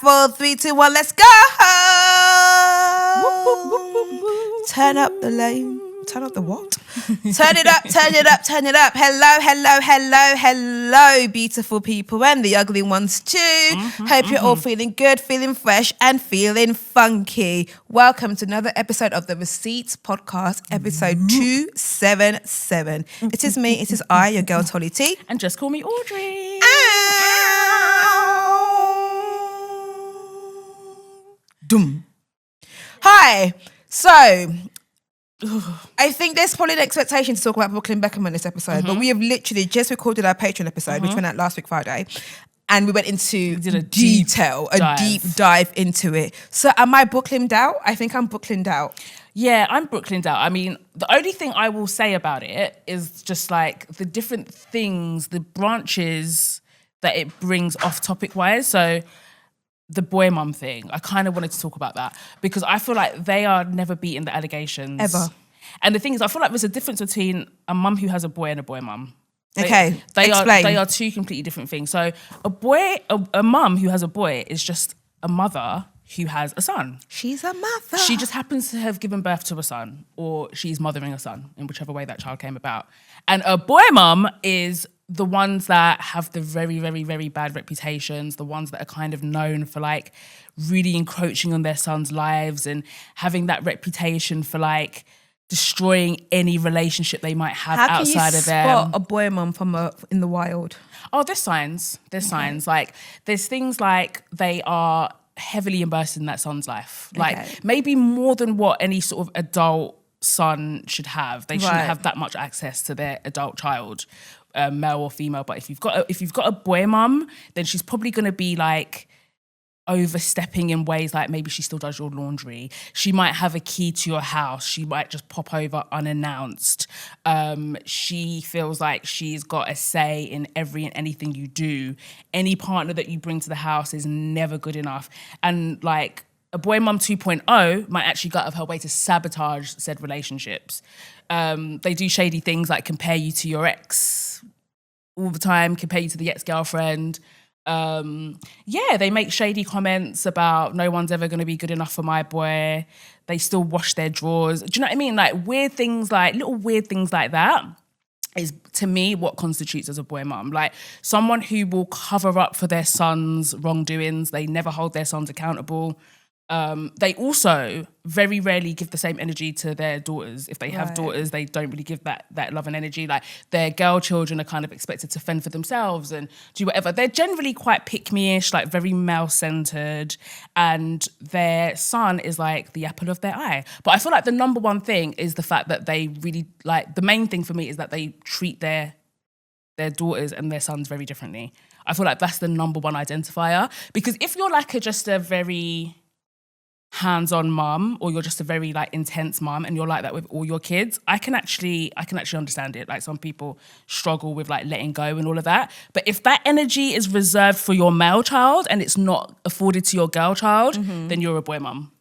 5, 4, 3, 2, 1, let's go. Turn up the lane. Turn up the what? Turn it up, turn it up, turn it up. Hello, hello, hello, hello, beautiful people and the ugly ones too. Hope you're all feeling good, feeling fresh and feeling funky. Welcome to another episode of the Receipts Podcast, episode 277. It is me, it is I, your girl Tolly T. And just call me Audrey. Doom. Hi. So, I think there's probably an expectation to talk about Brooklyn Beckham on this episode, but we have literally just recorded our Patreon episode, which went out last week Friday, and we went into a deep dive into it. So am I Brooklyned out? I think I'm Brooklyned out. Yeah, I'm Brooklyned out. I mean, the only thing I will say about it is just like the different things, the branches that it brings off topic-wise. So the boy mum thing, I kind of wanted to talk about that because I feel like they are never beating the allegations. Ever. And the thing is, I feel like there's a difference between a mum who has a boy and a boy mum. Explain. They are two completely different things. So a mum who has a boy is just a mother who has a son. She's a mother. She just happens to have given birth to a son, or she's mothering a son, in whichever way that child came about. And a boy mum is the ones that have the very, very, very bad reputations, the ones that are kind of known for like really encroaching on their sons' lives and having that reputation for like destroying any relationship they might have outside of them. How can you spot a boy mum from in the wild? Oh, there's signs. There's signs. Like there's things like they are heavily immersed in that son's life. Like maybe more than what any sort of adult son should have. They shouldn't have that much access to their adult child, male or female. But if you've got a boy mum, then she's probably going to be like overstepping in ways like maybe she still does your laundry. She might have a key to your house. She might just pop over unannounced. She feels like she's got a say in every and anything you do. Any partner that you bring to the house is never good enough. And like a boy mum 2.0 might actually go out of her way to sabotage said relationships. They do shady things like compare you to your ex all the time, compare you to the ex-girlfriend. They make shady comments about no one's ever going to be good enough for my boy. They still wash their drawers. Do you know what I mean? Like little weird things like that is to me what constitutes as a boy mum. Like someone who will cover up for their son's wrongdoings. They never hold their sons accountable. They also very rarely give the same energy to their daughters. If they have daughters, they don't really give that love and energy. Like their girl children are kind of expected to fend for themselves and do whatever. They're generally quite pick-me-ish, like very male-centered, and their son is like the apple of their eye. But I feel like the number one thing is the fact that they really, like, the main thing for me is that they treat their daughters and their sons very differently. I feel like that's the number one identifier. Because if you're like just a very hands-on mum, or you're just a very like intense mum and you're like that with all your kids, I can actually understand it. Like some people struggle with like letting go and all of that. But if that energy is reserved for your male child and it's not afforded to your girl child, then you're a boy mum.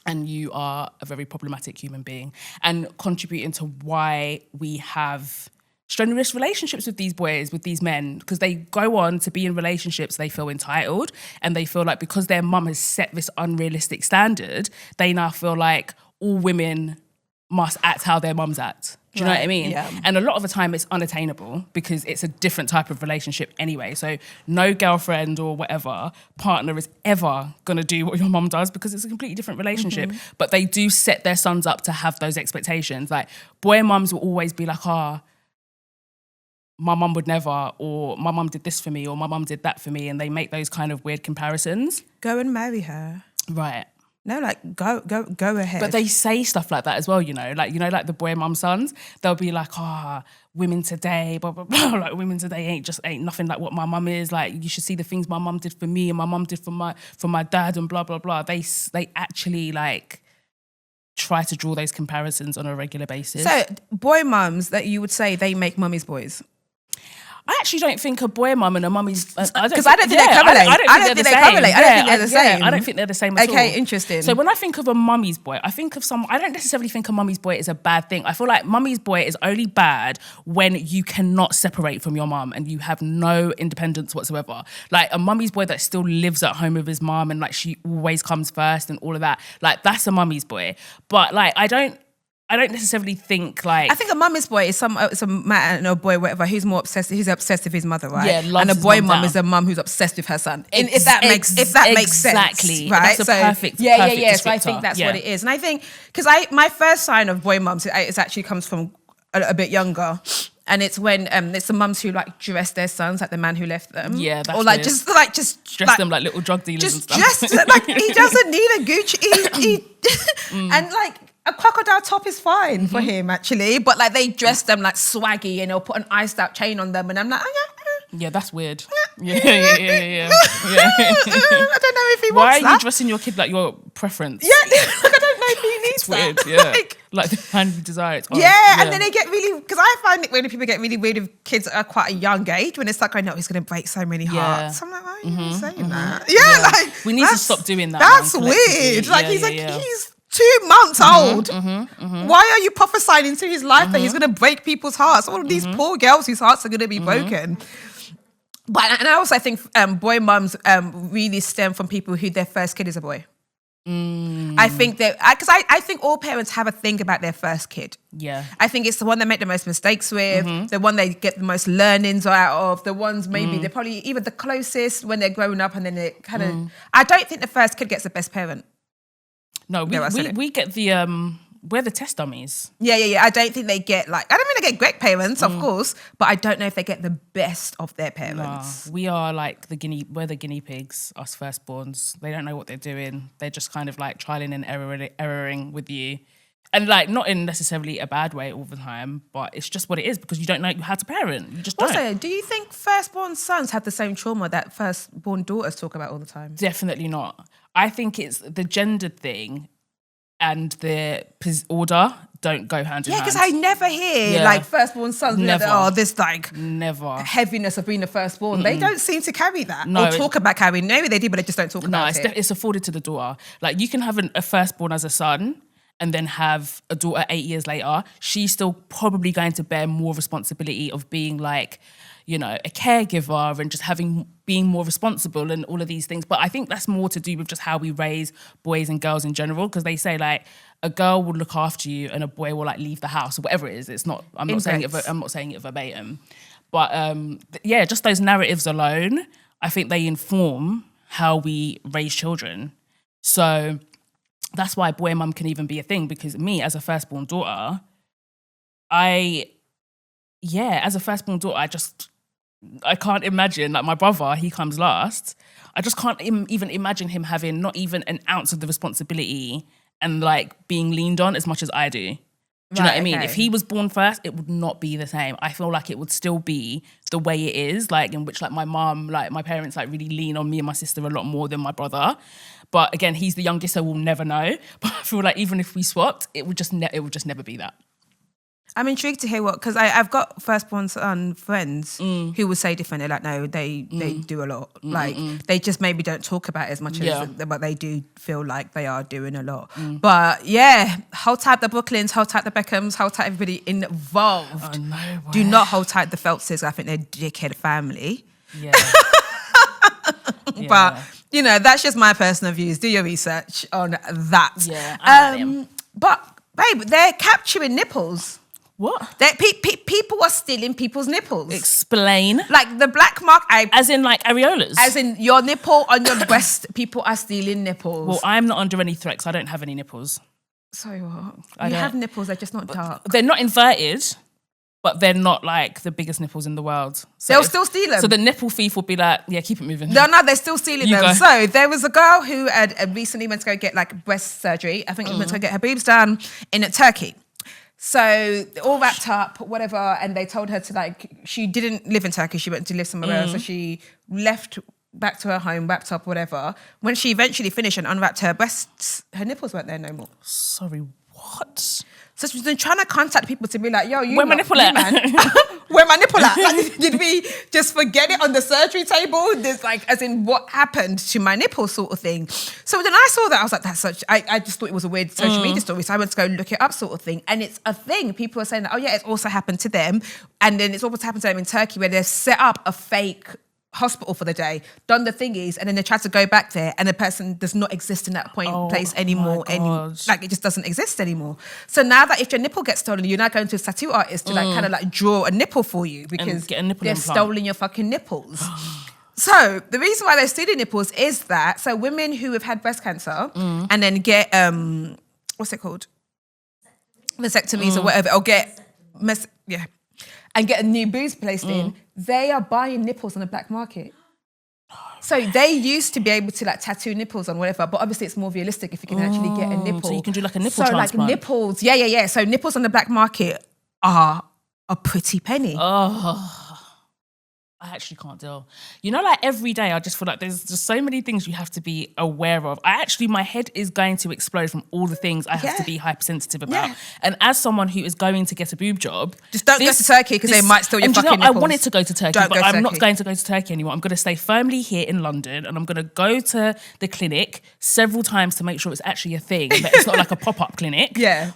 And you are a very problematic human being and contributing to why we have strenuous relationships with these boys, with these men, because they go on to be in relationships, they feel entitled, and they feel like because their mum has set this unrealistic standard, they now feel like all women must act how their mums act. Do you know what I mean? Yeah. And a lot of the time it's unattainable because it's a different type of relationship anyway. So no girlfriend or whatever partner is ever going to do what your mum does because it's a completely different relationship. But they do set their sons up to have those expectations. Like boy mums will always be like, my mum would never, or my mum did this for me, or my mum did that for me, and they make those kind of weird comparisons. Go and marry her. Right. No, like go ahead. But they say stuff like that as well, like the boy mum sons, they'll be like, women today, blah, blah, blah. Like women today ain't nothing like what my mum is. Like you should see the things my mum did for me and my mum did for my dad and blah, blah, blah. They actually like try to draw those comparisons on a regular basis. So boy mums that you would say they make mummies boys. I actually don't think a boy mum and a mummy's... Because I don't think they correlate. I don't think they correlate. I don't think they're the same. I don't think they're the same at all. Okay, interesting. So when I think of a mummy's boy, I don't necessarily think a mummy's boy is a bad thing. I feel like mummy's boy is only bad when you cannot separate from your mum and you have no independence whatsoever. Like a mummy's boy that still lives at home with his mum and like she always comes first and all of that. Like that's a mummy's boy. But like I don't necessarily think like... I think a mummy's boy is some man or boy, whatever, who's more obsessed. He's obsessed with his mother, right? Yeah, loves and a his boy mum mum down. is a mum who's obsessed with her son. If that makes sense, exactly. right? That's a perfect yeah. descriptor. So I think that's what it is. And I think because my first sign of boy mums it actually comes from a bit younger. And it's when it's the mums who like dress their sons like the man who left them. Yeah, that's or like weird. just dress them like little drug dealers and stuff. Just like he doesn't need a Gucci and like a crocodile top is fine for him actually, but like they dress them like swaggy and they'll put an iced out chain on them and I'm like, yeah, that's weird. Yeah. I don't know if he wants that. Why are you dressing your kid like your preference? Yeah, like I don't know if he needs It's weird, that. yeah. Like the man you desire it. And then they get really, because I find it when people get really weird with kids at quite a young age when it's like, I know he's going to break so many hearts. I'm like, why are you saying that? Yeah, like we need to stop doing that. That's man, weird. Like he's yeah. he's 2 months old. Why are you prophesying into his life that he's going to break people's hearts? All of these poor girls whose hearts are going to be broken. And I also think boy mums really stem from people who their first kid is a boy. I think that because I think all parents have a thing about their first kid. Yeah, I think it's the one they make the most mistakes with, the one they get the most learnings out of, the ones maybe they're probably even the closest when they're growing up, and then they kind of. I don't think the first kid gets the best parent. No, we get the we're the test dummies. Yeah. I don't think they get I don't mean they get great parents, of course, but I don't know if they get the best of their parents. No, we are like we're the guinea pigs, us firstborns. They don't know what they're doing. They're just kind of like trialing and erroring with you. And like not in necessarily a bad way all the time, but it's just what it is because you don't know how to parent. You just don't. Also, do you think firstborn sons have the same trauma that firstborn daughters talk about all the time? Definitely not. I think it's the gendered thing and the order don't go hand in hand. Yeah, because I never hear like firstborn sons this like never heaviness of being a firstborn. They don't seem to carry that or talk about carrying. Maybe they do, but they just don't talk about it. It's afforded to the daughter. Like you can have a firstborn as a son and then have a daughter 8 years later. She's still probably going to bear more responsibility of being like, you know, a caregiver and just being more responsible and all of these things. But I think that's more to do with just how we raise boys and girls in general, because they say like a girl will look after you and a boy will like leave the house or whatever it is. It's not. I'm not saying it verbatim, but just those narratives alone, I think they inform how we raise children. So that's why boy mum can even be a thing, because me as a firstborn daughter, I can't imagine, like my brother, he comes last. I just can't even imagine him having not even an ounce of the responsibility and like being leaned on as much as I do. Do you know what I mean? Okay. If he was born first, it would not be the same. I feel like it would still be the way it is, like in which like my mum, like my parents like really lean on me and my sister a lot more than my brother. But again, he's the youngest, so we'll never know. But I feel like even if we swapped, it would just never be that. I'm intrigued to hear because I've got firstborn son friends who will say differently. Like, no, they do a lot. Like, they just maybe don't talk about it as much as, but they do feel like they are doing a lot. But yeah, hold tight the Brooklyns, hold tight the Beckhams, hold tight everybody involved. Oh, no, do not hold tight the Phelpses. I think they're dickhead family. Yeah. But, you know, that's just my personal views. Do your research on that. Yeah. But, babe, they're capturing nipples. What? People are stealing people's nipples. Explain. Like the black mark. As in like areolas? As in your nipple on your breast, people are stealing nipples. Well, I'm not under any threat because I don't have any nipples. Sorry, what? You have nipples, they're just not dark. They're not inverted, but they're not like the biggest nipples in the world. So they'll still steal them. So the nipple thief will be like, yeah, keep it moving. No, they're still stealing them. Go. So there was a girl who had recently went to go get like breast surgery. I think she went to go get her boobs done in Turkey. So all wrapped up, whatever, and they told her to like, she didn't live in Turkey, she went to live somewhere else. So she left back to her home, wrapped up, whatever. When she eventually finished and unwrapped her breasts, her nipples weren't there no more. Sorry, What? So she's been trying to contact people to be like, yo, Where my nipple at? man, where my nipple at? Like, did we just forget it on the surgery table? There's like, as in what happened to my nipple sort of thing. So then I saw that, I was like, that's such, I just thought it was a weird social media story. So I went to go look it up sort of thing. And it's a thing. People are saying that, oh yeah, it's also happened to them. And then it's also happened to them in Turkey where they've set up a fake hospital for the day, done the thingies, and then they try to go back there and the person does not exist in that place anymore. Like it just doesn't exist anymore. So now that if your nipple gets stolen, you're now going to a tattoo artist to like kind of like draw a nipple for you because get a nipple they've implant. stolen your fucking nipples. So the reason why they're stealing nipples is that, so women who have had breast cancer and then get, what's it called? Vasectomies or whatever, or get, and get a new boobs placed in, they are buying nipples on the black market. So they used to be able to like tattoo nipples on whatever, but obviously it's more realistic if you can actually get a nipple. So you can do like a nipple transplant. So like nipples, So nipples on the black market are a pretty penny. I actually can't deal. You know, like every day I just feel like there's just so many things you have to be aware of. My head is going to explode from all the things I have to be hypersensitive about. Yeah. And as someone who is going to get a boob job... Just don't go to Turkey because they might steal your fucking nipples. I wanted to go to Turkey, but I'm not going to go to Turkey anymore. I'm going to stay firmly here in London and I'm going to go to the clinic several times to make sure it's actually a thing, that it's not like a pop-up clinic. Yeah.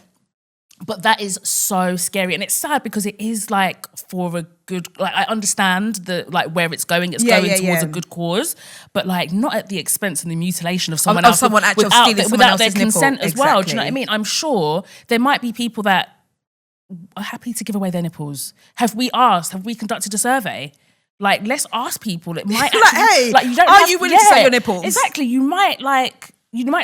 But that is so scary. And it's sad because it is like for a good, like I understand the like where it's going. It's going towards a good cause, but like not at the expense and the mutilation of someone else without their consent as well. Do you know what I mean? I'm sure there might be people that are happy to give away their nipples. Have we asked? Have we conducted a survey? Like, let's ask people. It might actually, like, hey, like, you don't are you willing to sell your nipples? Exactly. You might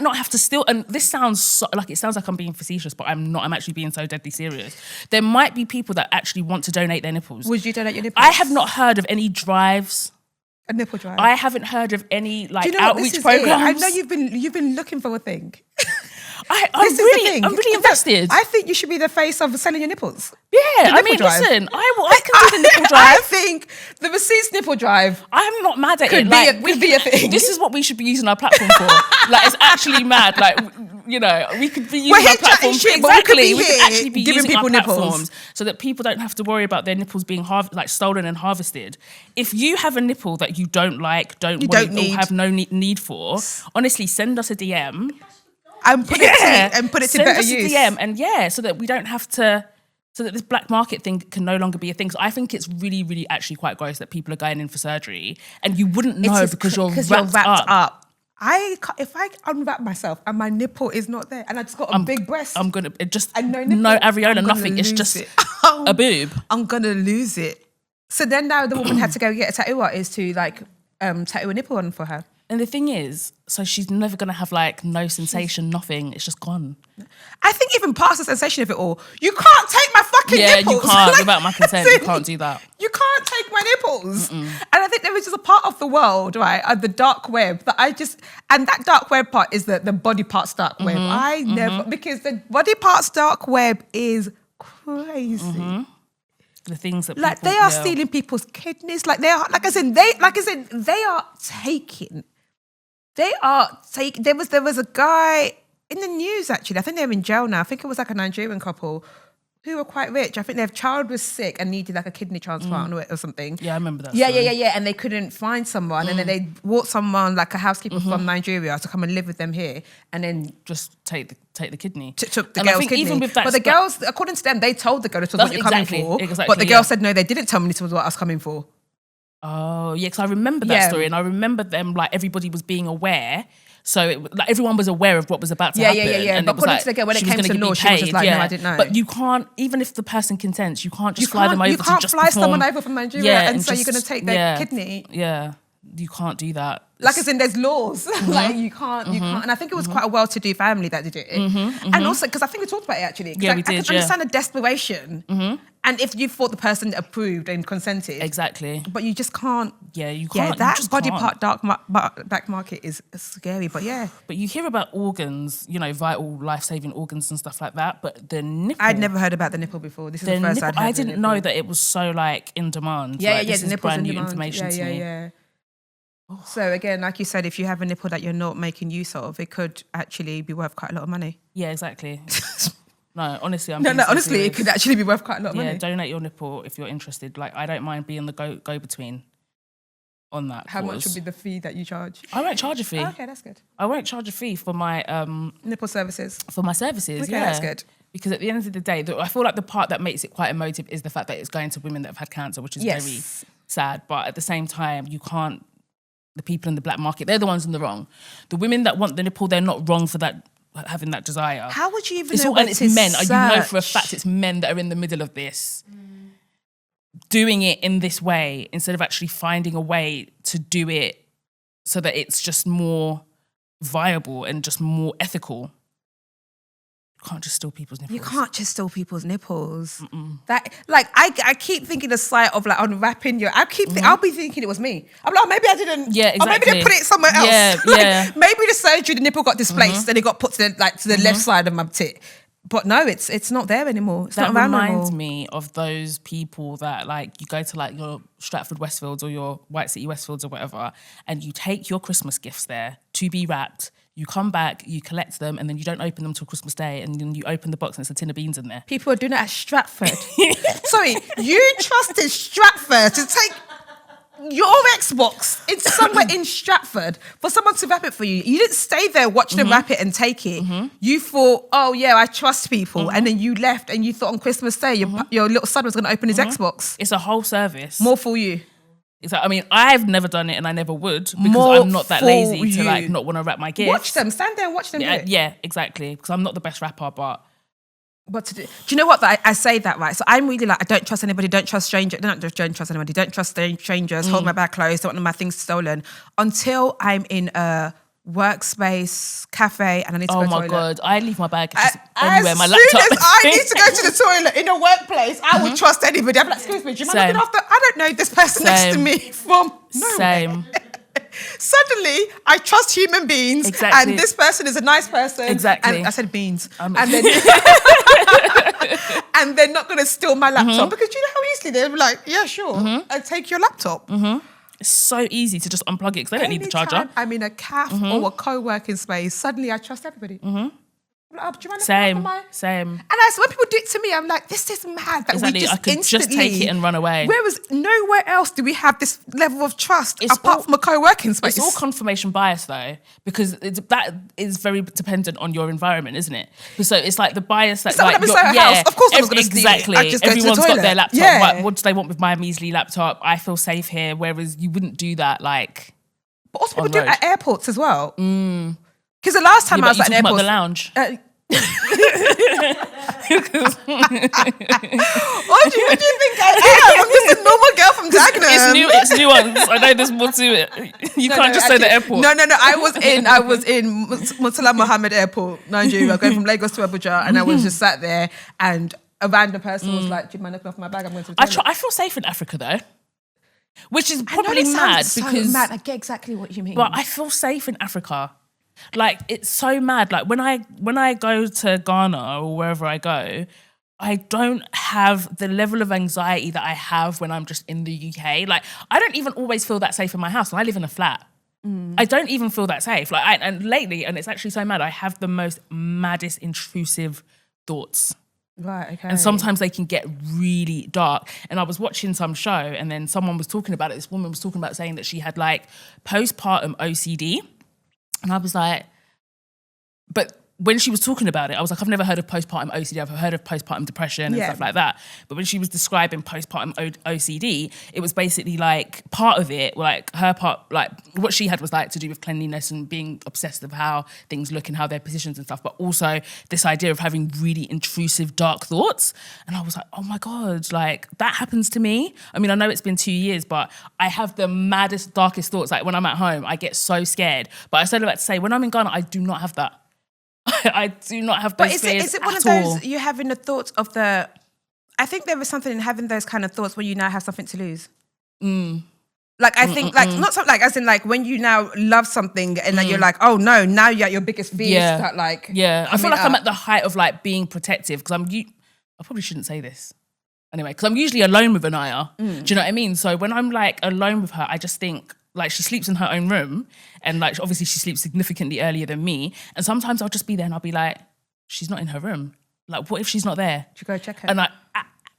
not have to steal, and this sounds it sounds like I'm being facetious, but I'm not. I'm actually being so deadly serious. There might be people that actually want to donate their nipples. Would you donate your nipples? I have not heard of any drives. A nipple drive? I haven't heard of any outreach programs. I know you've been looking for a thing. I'm really invested. I think you should be the face of selling your nipples. Yeah, I mean, listen, I can do the nipple drive. I think the receipts nipple drive. I'm not mad at could it. Could be a thing. This is what we should be using our platform for. Like, it's actually mad. Like, you know, we could be using our platform. Exactly, we could actually be giving using people our nipples platforms so that people don't have to worry about their nipples being stolen and harvested. If you have a nipple that you don't like, don't want, or have no need for, honestly, send us a DM. And put it to better use. Send us a DM and so that we don't have to, so that this black market thing can no longer be a thing. So I think it's really, really actually quite gross that people are going in for surgery and you wouldn't know because you're wrapped up. If I unwrap myself and my nipple is not there and I just got a big breast, I'm gonna no areola, nothing. It's just a boob. I'm gonna lose it. So then now the woman had to go get a tattoo artist to like tattoo a nipple on for her. And the thing is, so she's never going to have like no sensation, nothing. It's just gone. I think even past the sensation of it all, you can't take my fucking nipples. Yeah, you can't. Without my consent, you can't do that. You can't take my nipples. And I think there is just a part of the world, right, the dark web that and that dark web part is the body parts dark web. I never, because the body parts dark web is crazy. The things that like they are stealing people's kidneys. Like they are, they are taking. There was a guy in the news actually. I think they're in jail now. I think it was like a Nigerian couple who were quite rich. I think their child was sick and needed like a kidney transplant or something. Yeah, I remember that. Yeah. And they couldn't find someone, and then they brought someone like a housekeeper from Nigeria to come and live with them here, and then just take the kidney. Took the girl's kidney. Even with that, but the girls, according to them, they told the girl this was what you're coming for. Exactly, but the girl said no, they didn't tell me this was what I was coming for. Oh yeah, because I remember that story, and I remember them like everybody was being aware. So everyone was aware of what was about to happen. Yeah. And but according to the girl, when it came to law, she was just like, no, I didn't know. But you can't, even if the person consents, you can't just fly them over to just You can't fly someone over from Nigeria and say you're going to take their kidney. Yeah, you can't do that. Like as in there's laws. Like you can't. And I think it was quite a well-to-do family that did it. And also, because I think we talked about it actually. Yeah, we I did, can understand the desperation. And if you thought the person approved and consented. Exactly. But you just can't. Yeah, you can't. Yeah, that body part black market is scary, but yeah. But you hear about organs, you know, vital, life-saving organs and stuff like that, but the nipple... I'd never heard about the nipple before. This is the first I'd heard. I didn't know that it was so, like, in demand. Yeah, this the is nipple's brand in new demand. information to me. Yeah. So again, like you said, if you have a nipple that you're not making use of, it could actually be worth quite a lot of money. Yeah, exactly. No, honestly, I'm No, being no, so honestly, serious. it could actually be worth quite a lot of Yeah, money. donate your nipple if you're interested. Like, I don't mind being the go-between on that. How much would be the fee that you charge? I won't charge a fee. Oh, okay, that's good. I won't charge a fee for my Nipple services. services. Okay, yeah. that's good. Because at the end of the day, I feel like the part that makes it quite emotive is the fact that it's going to women that have had cancer, which is very sad. But at the same time, you can't. The people in the black market, they're the ones in the wrong. The women that want the nipple, they're not wrong for that, having that desire. How would you even It's know all, what and it's to men. search? You know for a fact it's men that are in the middle of this. Doing it in this way instead of actually finding a way to do it so that it's just more viable and just more ethical. You can't just steal people's nipples. You can't just steal people's nipples. That, like, I keep thinking the sight of like unwrapping your. I'll be thinking it was me. I'm like, maybe I didn't. Yeah, Or maybe exactly. they put it somewhere else. Yeah, Like, yeah. Maybe the surgery, the nipple got displaced and it got put to the left side of my tit. But no, it's not there anymore. It's That not around reminds anymore. me of those people that like you go to like your Stratford Westfields or your White City Westfields or whatever, and you take your Christmas gifts there to be wrapped. You come back, you collect them, and then you don't open them till Christmas Day, and then you open the box and it's a tin of beans in there. People are doing it at Stratford. Sorry, you trusted Stratford to take your Xbox in somewhere in Stratford for someone to wrap it for you. You didn't stay there, watch them wrap it and take it. You thought, oh yeah, I trust people. And then you left and you thought on Christmas Day, your little son was going to open his Xbox. It's a whole service. More for you. It's like, I mean, I've never done it and I never would because More I'm not that for lazy to you. like not want to wrap my gifts. Watch them. Stand there and watch them do it. Yeah, exactly. Because I'm not the best rapper, but Do you know what? That I say that, right? So I'm really like, I don't trust anybody, don't trust strangers, don't trust anybody, don't trust strangers, hold my bag closed, don't want my things stolen until I'm in a workspace, cafe, and I need to go to the toilet. God, I leave my bag just anywhere, As my soon laptop. as I need to go to the toilet in a workplace, I would trust anybody. I'm like, excuse me, do you mind Same. looking after? I don't know this person next to Same. me from nowhere. Same. Suddenly, I trust human beings, Exactly. and this person is a nice person. Exactly. And I said beans, and then and they're not going to steal my laptop because you know how easily they're like, yeah, sure, and take your laptop. It's so easy to just unplug it because they don't need the charger. Anytime I'm in a cafe or a co-working space, suddenly I trust everybody. I'm like, oh, do you mind looking Same, after my... same. And when people do it to me, I'm like, this is mad that Exactly. we just I could just instantly... take it and run away. Whereas nowhere else do we have this level of trust It's apart all- from a co-working space. It's all confirmation bias though, because that is very dependent on your environment, isn't it? So it's like the bias that Someone like at Soho House, of course someone's gonna steal it. exactly. I just go to the Everyone's got toilet. their laptop. Yeah. What do they want with my measly laptop? I feel safe here. Whereas you wouldn't do that like. But also people on do it road. at airports as well. Because the last time I was you at an talking about airport... the lounge. What do you think I am? I'm just a normal girl from Dagenham. It's nuance. I know there's more to it. You can't just say the airport. No. I was in Murtala Mohammed Airport, Nigeria, going from Lagos to Abuja, and I was just sat there, and a random person was like, "Do you mind looking off my bag? I'm going to the toilet." I feel safe in Africa though, which is I know probably it mad sounds so because mad. I get exactly what you mean. but I feel safe in Africa. Like it's so mad. Like when I go to Ghana or wherever I go, I don't have the level of anxiety that I have when I'm just in the UK. Like I don't even always feel that safe in my house. And I live in a flat. I don't even feel that safe. Like and lately, and it's actually so mad. I have the most maddest intrusive thoughts. Right, okay. And sometimes they can get really dark. And I was watching some show and then someone was talking about it. This woman was talking about saying that she had like postpartum OCD. And I was like, but when she was talking about it, I was like, I've never heard of postpartum OCD. I've heard of postpartum depression and stuff like that. But when she was describing postpartum OCD, it was basically like part of it, like her part, like what she had was like to do with cleanliness and being obsessed with how things look and how they're positioned and stuff. But also this idea of having really intrusive, dark thoughts. And I was like, oh my God, like that happens to me. I mean, I know it's been 2 years, but I have the maddest, darkest thoughts. Like when I'm at home, I get so scared. But I started about to say, when I'm in Ghana, I do not have that. I do not have those But fears is it one of at all. those you having the thoughts of the... I think there is something in having those kind of thoughts when you now have something to lose. Like I think like not something like as in like when you now love something and then you're like, oh no, now you're at your biggest fears that like I feel like coming I'm up. at the height of like being protective because I probably shouldn't say this anyway because I'm usually alone with Anaya. Do you know what I mean? So when I'm like alone with her, I just think like she sleeps in her own room and like obviously she sleeps significantly earlier than me and sometimes I'll just be there and I'll be like, she's not in her room. Like, what if she's not there? Should go check her. And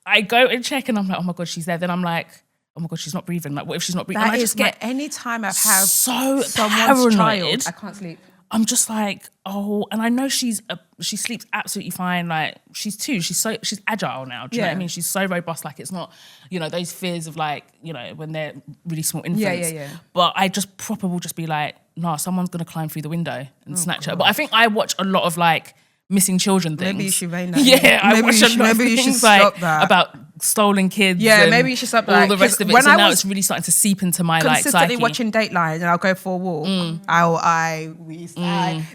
I go and check and I'm like, oh my God, she's there. Then I'm like, oh my God, she's not breathing. Like, what if she's not breathing? That and I just get any time I've had so someone's paranoid. child, I can't sleep. I'm just like, oh, and I know she sleeps absolutely fine. Like, she's 2, she's agile now. Do you know what I mean? She's so robust. Like, it's not, you know, those fears of like, you know, when they're really small infants. Yeah. But I just proper will just be like, no, someone's gonna climb through the window and snatch her. But I think I watch a lot of like missing children things. Maybe you should rein that. Yeah, I watch a lot of maybe you should things like stop that. about stolen kids. Yeah, and maybe you should stop all that. the rest of it. When So I now was it's really starting to seep into my like consistently psyche. watching Dateline, and I'll go for a walk.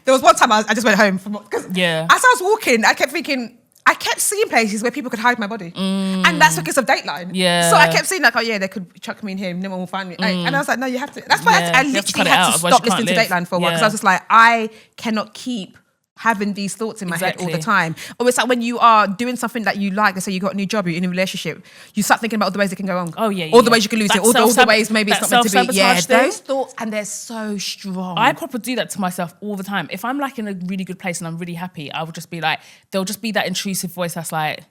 There was one time I just went home because as I was walking, I kept seeing places where people could hide my body, and that's because of Dateline. Yeah. So I kept seeing like, oh yeah, they could chuck me in here, no one will find me. And I was like, no, you have to. That's why I literally had to stop listening to Dateline for a while because I was just like, I cannot keep having these thoughts in my head all the time. Or it's like when you are doing something that you like, let's say you got a new job, you're in a relationship, you start thinking about all the ways it can go wrong. Oh yeah. All the ways you can lose it, all the ways maybe it's not meant to be. Yeah, thing. those thoughts, and they're so strong. I probably do that to myself all the time. If I'm like in a really good place and I'm really happy, I will just be like, there'll just be that intrusive voice that's like,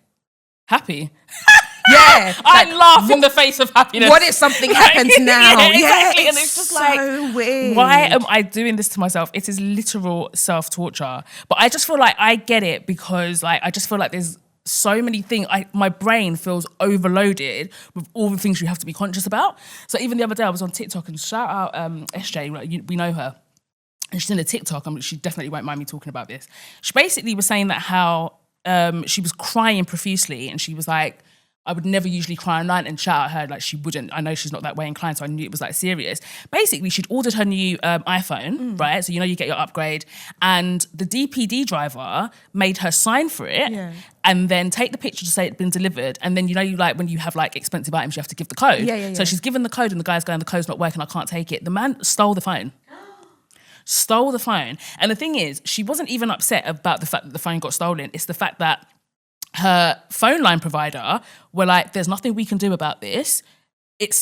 happy? Yeah. I laugh in the face of happiness. What if something happens now? Yeah, exactly. And it's just so like, weird. Why am I doing this to myself? It is literal self-torture. But I just feel like I get it because like I just feel like there's so many things. My brain feels overloaded with all the things you have to be conscious about. So even the other day I was on TikTok, and shout out SJ, like, we know her. And she's in a TikTok, she definitely won't mind me talking about this. She basically was saying that how she was crying profusely, and she was like, I would never usually cry online, and shout at her like she wouldn't. I know she's not that way inclined, so I knew it was like serious. Basically, she'd ordered her new iPhone, right? So you know you get your upgrade, and the DPD driver made her sign for it, and then take the picture to say it'd been delivered. And then you know you like when you have like expensive items, you have to give the code. So she's given the code, and the guy's going, the code's not working, I can't take it. The man stole the phone. Stole the phone. And the thing is, she wasn't even upset about the fact that the phone got stolen. It's the fact that her phone line provider were like, there's nothing we can do about this.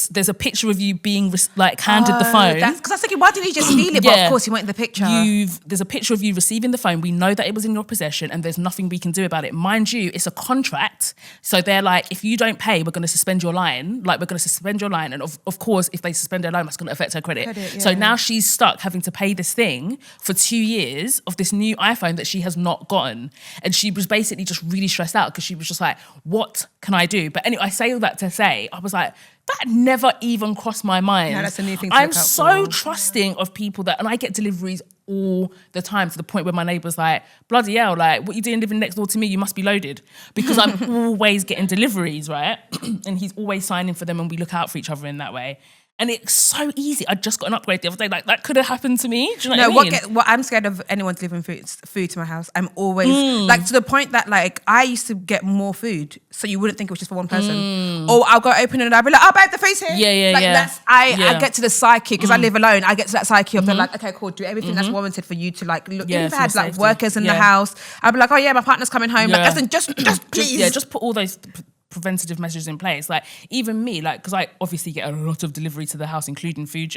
There's a picture of you being handed the phone. Because I was thinking, why didn't he just steal it? But of course he wanted the picture. There's a picture of you receiving the phone. We know that it was in your possession, and there's nothing we can do about it. Mind you, it's a contract. So they're like, if you don't pay, we're going to suspend your line. Like, we're going to suspend your line. And of course, if they suspend her line, that's going to affect her credit. So now she's stuck having to pay this thing for 2 years of this new iPhone that she has not gotten. And she was basically just really stressed out because she was just like, what can I do? But anyway, I say all that to say, I was like, that never even crossed my mind. No, that's a new thing to I'm look out so for. trusting of people that, and I get deliveries all the time to the point where my neighbour's like, bloody hell, like, what you doing living next door to me? You must be loaded. Because I'm always getting deliveries, right? And he's always signing for them, and we look out for each other in that way. And it's so easy. I just got an upgrade the other day. Like, that could have happened to me. Do you know what I mean? What I'm scared of anyone delivering food to my house. I'm always like to the point that like I used to get more food, so you wouldn't think it was just for one person. Or I'll go open it and I'll be like, oh babe, the food's here. I get to the psyche because I live alone. I get to that psyche of like, okay, cool, do everything that's warranted for you to like look. Even if I had like workers in the house, I'd be like, oh yeah, my partner's coming home. Like, listen, just please. Just put all those preventative measures in place. Like, even me, like, because I obviously get a lot of delivery to the house, including food,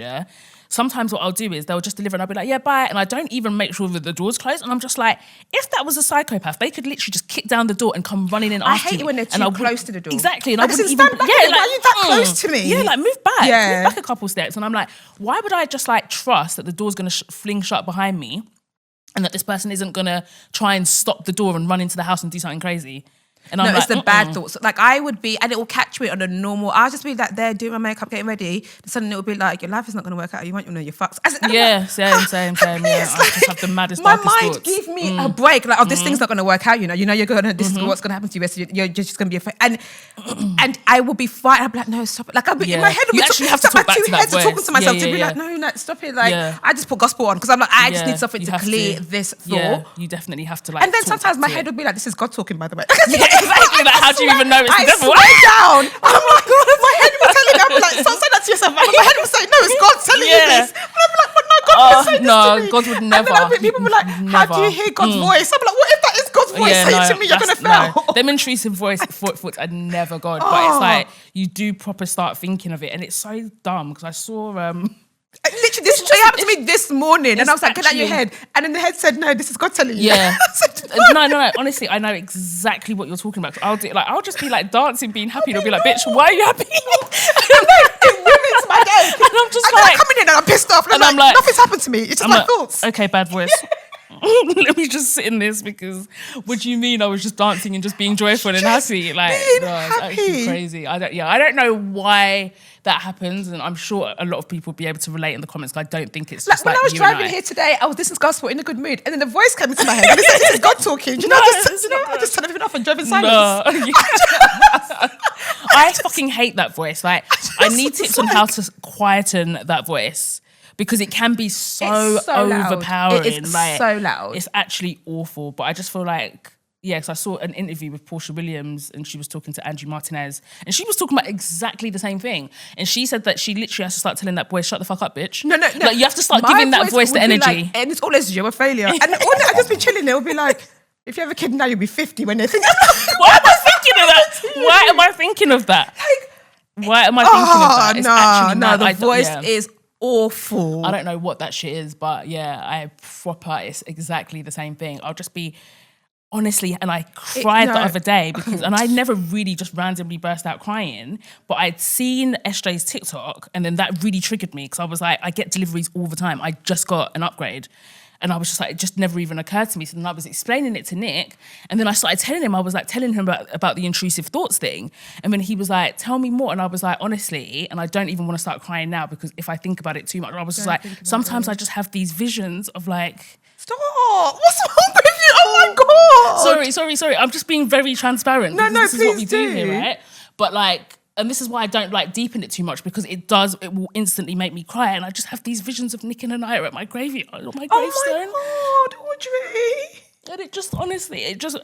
sometimes what I'll do is they'll just deliver and I'll be like, yeah, bye, and I don't even make sure that the door's closed, and I'm just like, if that was a psychopath, they could literally just kick down the door and come running in after me. I hate it when they're too close to the door. Exactly. And like, I wouldn't even, why are you that close to me? Yeah, like, move back a couple steps. And I'm like, why would I just like trust that the door's gonna fling shut behind me, and that this person isn't gonna try and stop the door and run into the house and do something crazy? And no, it's the bad thoughts. Like, I would be, and it will catch me on a normal, I'll just be like there doing my makeup, getting ready, and suddenly it will be like, your life is not going to work out. You won't know your fucks. Same. Yeah. I just have the maddest, my darkest mind thoughts. give me a break. Like, this thing's not going to work out. You know you're going to, this is what's going to happen to you. So you're just going to be afraid. And I will be fine. I'll be like, no, stop it. Like, I'll be in my head. You actually have to talk back to that voice. My two heads are talking to myself to be like, no, stop it. Like, I just put gospel on because I'm like, I just need something to clear this thought. Yeah, you definitely have to like. And then sometimes my head will be like, this is God talking, by the way. Yeah, exactly. Like, how do you even know it's the devil? I swear down. I'm like, my head was telling me, I'm like, so say that to yourself. My head was saying, no, it's God telling you this. And I'm like, but no, God would say this to me. God would never. And then people be like, how do you hear God's voice? I'm like, what if that is God's voice saying to me, you're going to fail? No. Them intrusive thoughts are never God. But it's like, you do proper start thinking of it. And it's so dumb because I saw... Literally, this it happened to me this morning, and I was like, "Get out your head," and then the head said, "No, this is God telling you." Yeah. No. Honestly, I know exactly what you're talking about. I'll just be like dancing, being happy. And I'll be like, "Bitch, why are you happy?" It ruins my day. And I'm just like coming in and I'm pissed off. And I'm like, nothing's happened to me. It's just my thoughts. Okay, bad voice. Let me just sit in this because what do you mean I was just dancing and just being joyful and happy? Like, it's actually crazy. I don't know why that happens, and I'm sure a lot of people will be able to relate in the comments. I don't think it's just when I was driving here today, I was listening to gospel in a good mood, and then the voice came into my head and it said, "This is God talking." I just turned everything off and drove in silence. No. I fucking hate that voice. Like, I need tips on how to quieten that voice. Because it can be so overpowering. It is so loud. It's actually awful. But I just feel like, because I saw an interview with Portia Williams and she was talking to Andrew Martinez and she was talking about exactly the same thing. And she said that she literally has to start telling that boy, "Shut the fuck up, bitch." No. Like, you have to start giving that voice the energy. And it's always, "You're a failure." And all that, I just be chilling there. It'll be like, if you have a kid now, you'll be 50 when they think. Why am I thinking of that? Why am I thinking of that? Why am I thinking of that? It's actually mad. The voice is awful. I don't know what that shit is, but it's exactly the same thing. I'll just be, honestly, and I cried the other day because, and I never really just randomly burst out crying, but I'd seen SJ's TikTok and then that really triggered me because I was like, I get deliveries all the time. I just got an upgrade. And I was just like, it just never even occurred to me. So then I was explaining it to Nick. And then I started telling him, about the intrusive thoughts thing. And then he was like, "Tell me more." And I was like, honestly, and I don't even want to start crying now because if I think about it too much, I was just like, sometimes I just have these visions of like... Stop! What's wrong with you? Oh my God! Sorry. I'm just being very transparent. No, this is what we do here, right? But like... And this is why I don't like deepen it too much because it will instantly make me cry. And I just have these visions of Nick and Anaya at my graveyard, on my gravestone. Oh my God, Audrey. And it just, honestly, kills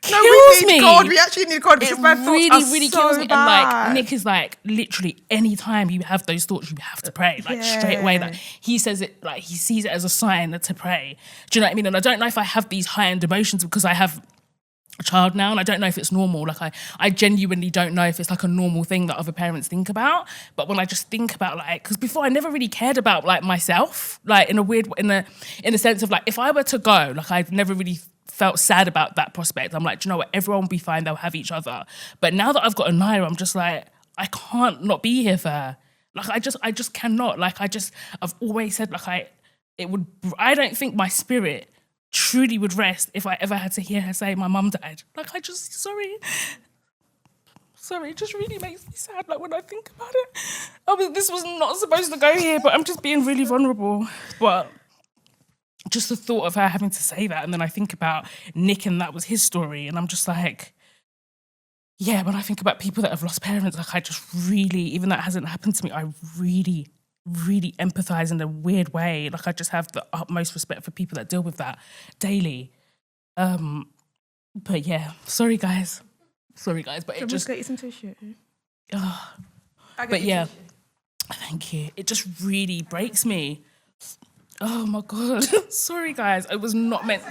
we need me. God. We actually need God. It really kills me. And like, Nick is like, literally anytime you have those thoughts, you have to pray. Like straight away. Like he says it, like he sees it as a sign to pray. Do you know what I mean? And I don't know if I have these high-end emotions because I have a child now and I don't know if it's normal. Like I genuinely don't know if it's like a normal thing that other parents think about. But when I just think about like, because before I never really cared about like myself, like in a sense of like, if I were to go, like I've never really felt sad about that prospect. I'm like, do you know what? Everyone will be fine. They'll have each other. But now that I've got Anaya, I'm just like, I can't not be here for her. Like I just cannot. Like I've always said like I don't think my spirit truly would rest if I ever had to hear her say my mum died. Like sorry, it just really makes me sad. Like when I think about it, this was not supposed to go here, but I'm just being really vulnerable. But just the thought of her having to say that, and then I think about Nick and that was his story, and I'm just like, yeah. When I think about people that have lost parents, like I just really, even that hasn't happened to me, I really empathize in a weird way. Like I just have the utmost respect for people that deal with that daily. But yeah, sorry guys, but it just... get you some tissue? But yeah, thank you. It just really breaks me. Oh my God. Sorry guys, it was not meant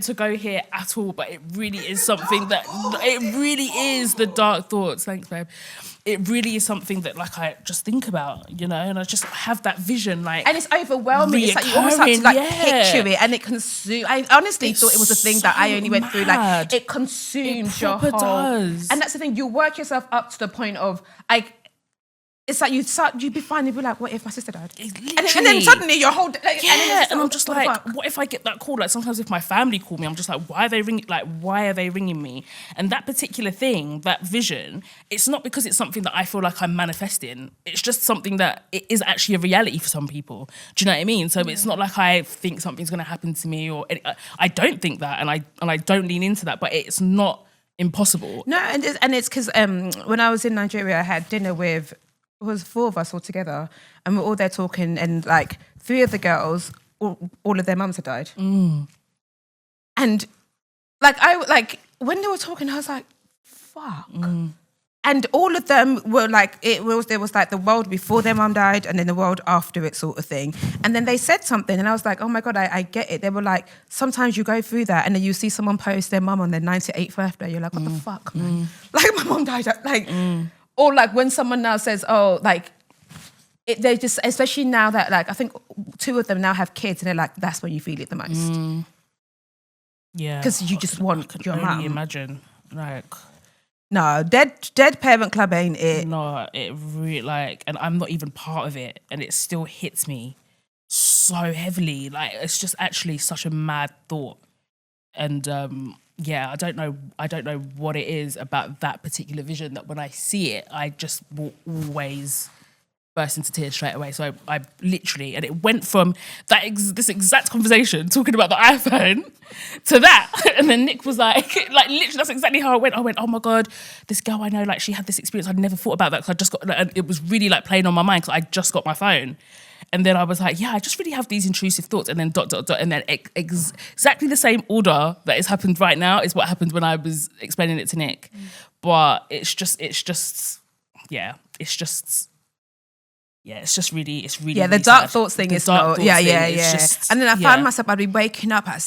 to go here at all, but it really is something that, it really is the dark thoughts. Thanks, babe. It really is something that like I just think about, you know, and I just have that vision like... And it's overwhelming. It's like you almost have to like picture it and it consumes... I honestly thought it was a thing that I only went through. Like it consumes your whole... does. And that's the thing, you work yourself up to the point of like... It's like you'd be fine. You'd be like, "What if my sister died?" And then suddenly your whole and I'm just like, what if I get that call? Like sometimes if my family call me, I'm just like, why are they ringing? Like, why are they ringing me? And that particular thing, that vision, it's not because it's something that I feel like I'm manifesting. It's just something that it is actually a reality for some people. Do you know what I mean? So it's not like I think something's going to happen to me, or I don't think that, and I don't lean into that. But it's not impossible. No, and it's because when I was in Nigeria, I had dinner with. It was 4 of us all together, and we're all there talking, and like 3 of the girls, all of their mums had died. And like when they were talking, I was like, fuck. And all of them were like, there was like the world before their mum died and then the world after it sort of thing. And then they said something and I was like, oh my God, I get it. They were like, sometimes you go through that and then you see someone post their mum on their 98th birthday. You're like, what the fuck, man? Like my mum died at like... Or like when someone now says, oh, like, They just, especially now that like I think 2 of them now have kids, and they're like, that's when you feel it the most. Yeah, because you just want your mum. Imagine like. No, dead parent club ain't it. No, it really like, and I'm not even part of it, and it still hits me so heavily. Like it's just actually such a mad thought, and yeah, I don't know what it is about that particular vision that when I see it, I just will always burst into tears straight away. So I literally, and it went from this exact conversation talking about the iPhone to that, and then Nick was like literally that's exactly how I went. I went, oh my god, this girl I know, like she had this experience. I'd never thought about that because I just got, and it was really like playing on my mind because I just got my phone, and then I was like, yeah, I just really have these intrusive thoughts, and then ... and then exactly the same order that has happened right now is what happened when I was explaining it to Nick, but it's just really. Yeah, the really dark sad. thoughts thing The is dark not. thoughts Yeah, thing yeah, is yeah. just- And then I yeah. found myself, I'd be waking up at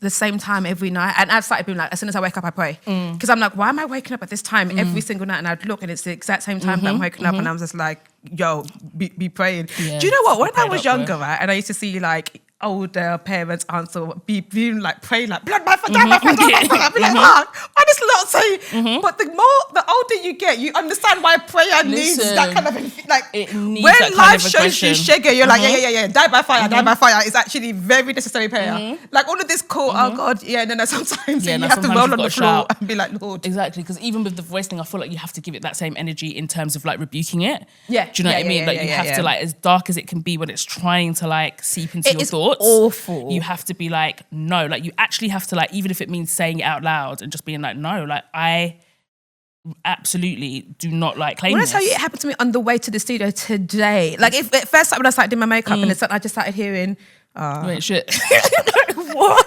the same time every night, and I've started being like, as soon as I wake up, I pray, because I'm like, why am I waking up at this time every single night? And I'd look, and it's the exact same time that I'm waking up, and I was just like, yo, be praying. Yeah, Do you know what? When I prayed was up, younger, right, and I used to see like older parents answer, be like praying like blood by fire, blood by fire, blood by fire. I'd be like, why does Lord say? But the older you get, you understand why prayer needs that kind of like. It needs when that kind life of shows you aggression. shaggy, you're like, yeah, die by fire, die by fire is actually very necessary prayer. Like all of this call, oh God, yeah, and then sometimes you have to roll on the floor shout. and be like, Lord. Exactly, because even with the voice thing, I feel like you have to give it that same energy in terms of like rebuking it. Yeah. Do you know what I mean? Like you have to, like, as dark as it can be when it's trying to like seep into your thoughts. Awful. You have to be like, no, like you actually have to, like, even if it means saying it out loud and just being like, no, like I absolutely do not like claim When I this. tell you, it happened to me on the way to the studio today. Like if at first when I started doing my makeup and I just started hearing, Wait, shit. what?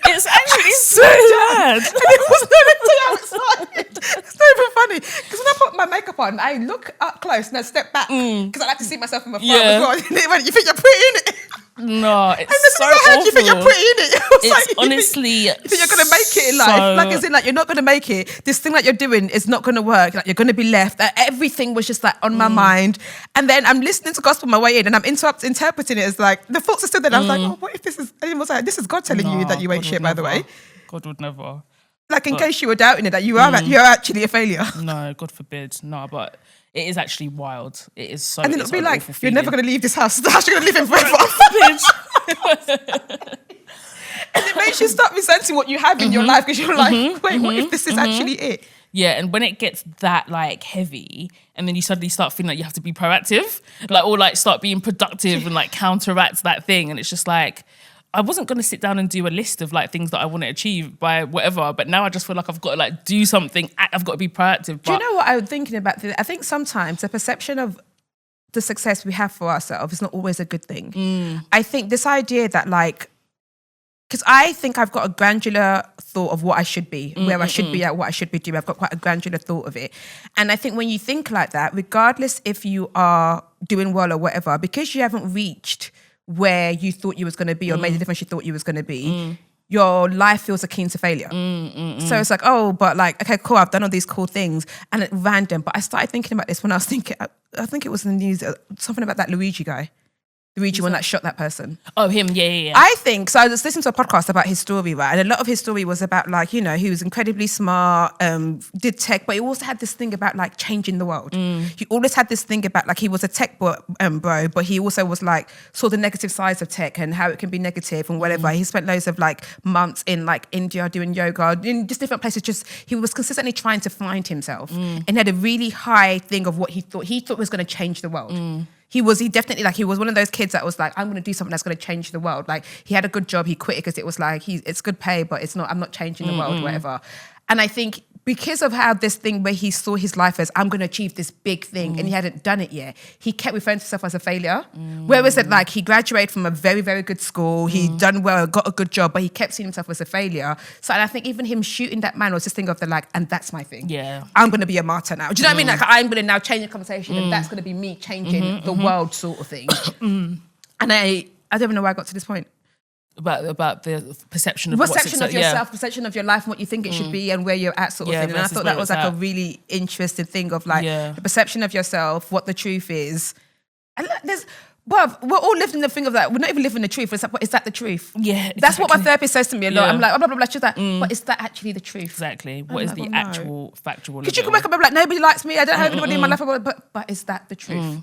It's actually so bad. bad. And it was literally how it started. It's not even funny. Because when I put my makeup on, I look up close and I step back because I like to see myself from afar as well. And it went, you think you're pretty in it? No, it's And then so I heard awful. you think you're pretty in it. It's honestly, you think you're gonna make it in life? Like as in, like you're not gonna make it. This thing that you're doing is not gonna work. Like you're gonna be left. Everything was just like on my mind. And then I'm listening to gospel on my way in, and I'm interpreting it as like the thoughts are still there. And I was like, oh, what if this is? And it was like, this is God telling you that you ain't God shit. would By the never. way, God would never. like in case you were doubting it, that you are you're actually a failure. No, God forbid. No, but it is actually wild. It is so. And then it's it'll be an like, awful you're feeling. never gonna leave this house. The house you're gonna live in forever. And it makes you start resenting what you have in your life because you're like, wait, what if this is actually it? Yeah, and when it gets that like heavy, and then you suddenly start feeling like you have to be proactive, like or like start being productive and like counteract that thing, and it's just like, I wasn't going to sit down and do a list of like things that I want to achieve by whatever, but now I just feel like I've got to like do something. I've got to be proactive. Do you know what I was thinking about? I think sometimes the perception of the success we have for ourselves is not always a good thing. I think this idea that like, because I think I've got a granular thought of what I should be, where I should be at, what I should be doing. I've got quite a granular thought of it. And I think when you think like that, regardless if you are doing well or whatever, because you haven't reached where you thought you was going to be or made the difference you thought you was going to be, your life feels akin to failure. So it's like, oh, but like, okay, cool, I've done all these cool things and it's random. But I started thinking about this when I was thinking, I think it was in the news, something about that Luigi guy. Luigi one that shot that person. Oh, him, yeah. I think, so I was listening to a podcast about his story, right? And a lot of his story was about like, you know, he was incredibly smart, did tech, but he also had this thing about like changing the world. He always had this thing about like, he was a tech bro, but he also was like, saw the negative sides of tech and how it can be negative and whatever. He spent loads of like months in like India doing yoga, in just different places. Just, he was consistently trying to find himself and had a really high thing of what he thought was going to change the world. He definitely like, he was one of those kids that was like, I'm going to do something that's going to change the world. Like he had a good job, he quit it because it was like, it's good pay, but it's not, I'm not changing the world, whatever. And I think because of how this thing where he saw his life as, I'm going to achieve this big thing and he hadn't done it yet, he kept referring to himself as a failure. Whereas it like, he graduated from a very, very good school, he'd done well, got a good job, but he kept seeing himself as a failure. So and I think even him shooting that man was just thinking of the like, and that's my thing. Yeah. I'm going to be a martyr now. Do you know what I mean? Like I'm going to now change the conversation and that's going to be me changing the world sort of thing. And I don't even know why I got to this point. About the perception of perception what's of yourself, perception of your life, and what you think it should be, and where you're at, sort of thing. And I thought that was like a really interesting thing of like the perception of yourself, what the truth is, And look, we're all living the thing of that. We're not even living the truth. It's like, is that the truth? Yeah, exactly. That's what my therapist says to me a lot. I'm like, blah, blah, blah, she's like, but is that actually the truth? Exactly. What is the actual factual? Because you can wake up and be like, nobody likes me. I don't have anybody in my life. But is that the truth?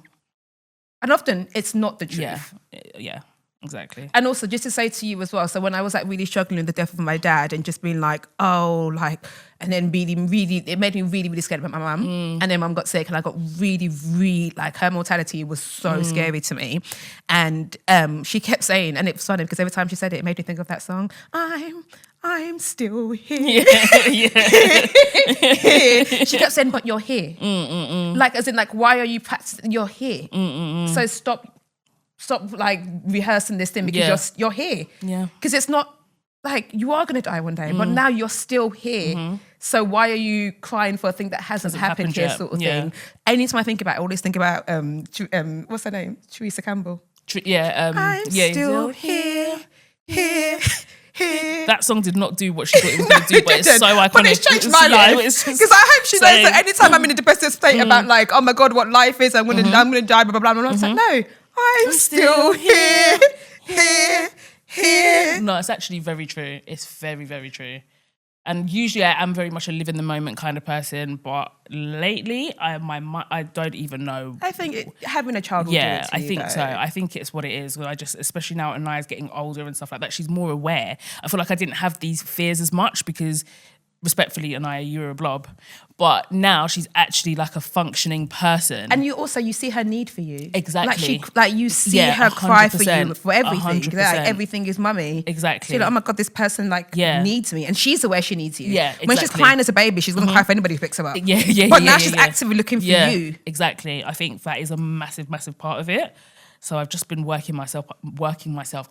And often it's not the truth. Yeah. Exactly. And also just to say to you as well, so when I was like really struggling with the death of my dad and just being like, and then it made me really, really scared about my mum. And then mum got sick and I got really, really, like her mortality was so scary to me. And she kept saying, and it was funny because every time she said it, it made me think of that song, I'm still here. She kept saying, but you're here. Like, as in like, why are you practicing? You're here. So stop like rehearsing this thing because you're here. Yeah. Because it's not like you are going to die one day, but now you're still here. So why are you crying for a thing that hasn't happened here, sort of thing? Anytime I think about it, I always think about what's her name? Teresa Campbell. I'm still here. That song did not do what she thought it was going to do, but it's so iconic. But it's changed my life. Because I hope she knows that anytime I'm in a depressive state about like, oh my God, what life is, I'm gonna die, blah, blah, blah, blah. It's like, no, I'm still here. No, it's actually very true. It's very, very true. And usually I am very much a live in the moment kind of person, but lately I don't even know. I think having a child will do it to I you, think though. so. I think it's what it is. I just, especially now Anaya's getting older and stuff like that, she's more aware. I feel like I didn't have these fears as much because, respectfully, Anaya, you're a blob. But now she's actually like a functioning person. And you see her need for you. Exactly. Like you see her cry for you for everything. 100%. Like everything is mummy. Exactly. She's like, oh my God, this person needs me. And she's aware she needs you. Yeah, exactly. When she's crying as a baby, she's going to cry for anybody who picks her up. Yeah. But now she's actively looking for you. Exactly. I think that is a massive, massive part of it. So I've just been working myself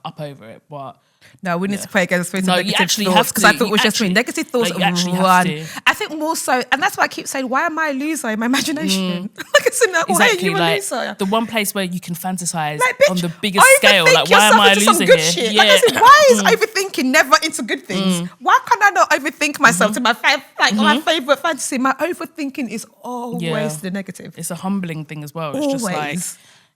up over it. But no, we need to pray against those negative thoughts because I thought it was just me. Negative thoughts run. I think more so, and that's why I keep saying, why am I a loser in my imagination? Like it's in that exactly, way, you're a loser. The one place where you can fantasize like, bitch, on the biggest scale. Like, why am I a loser here? Shit. Like, why is overthinking never into good things? Why can't I not overthink myself to my my favorite fantasy? My overthinking is always the negative. It's a humbling thing as well. It's just like,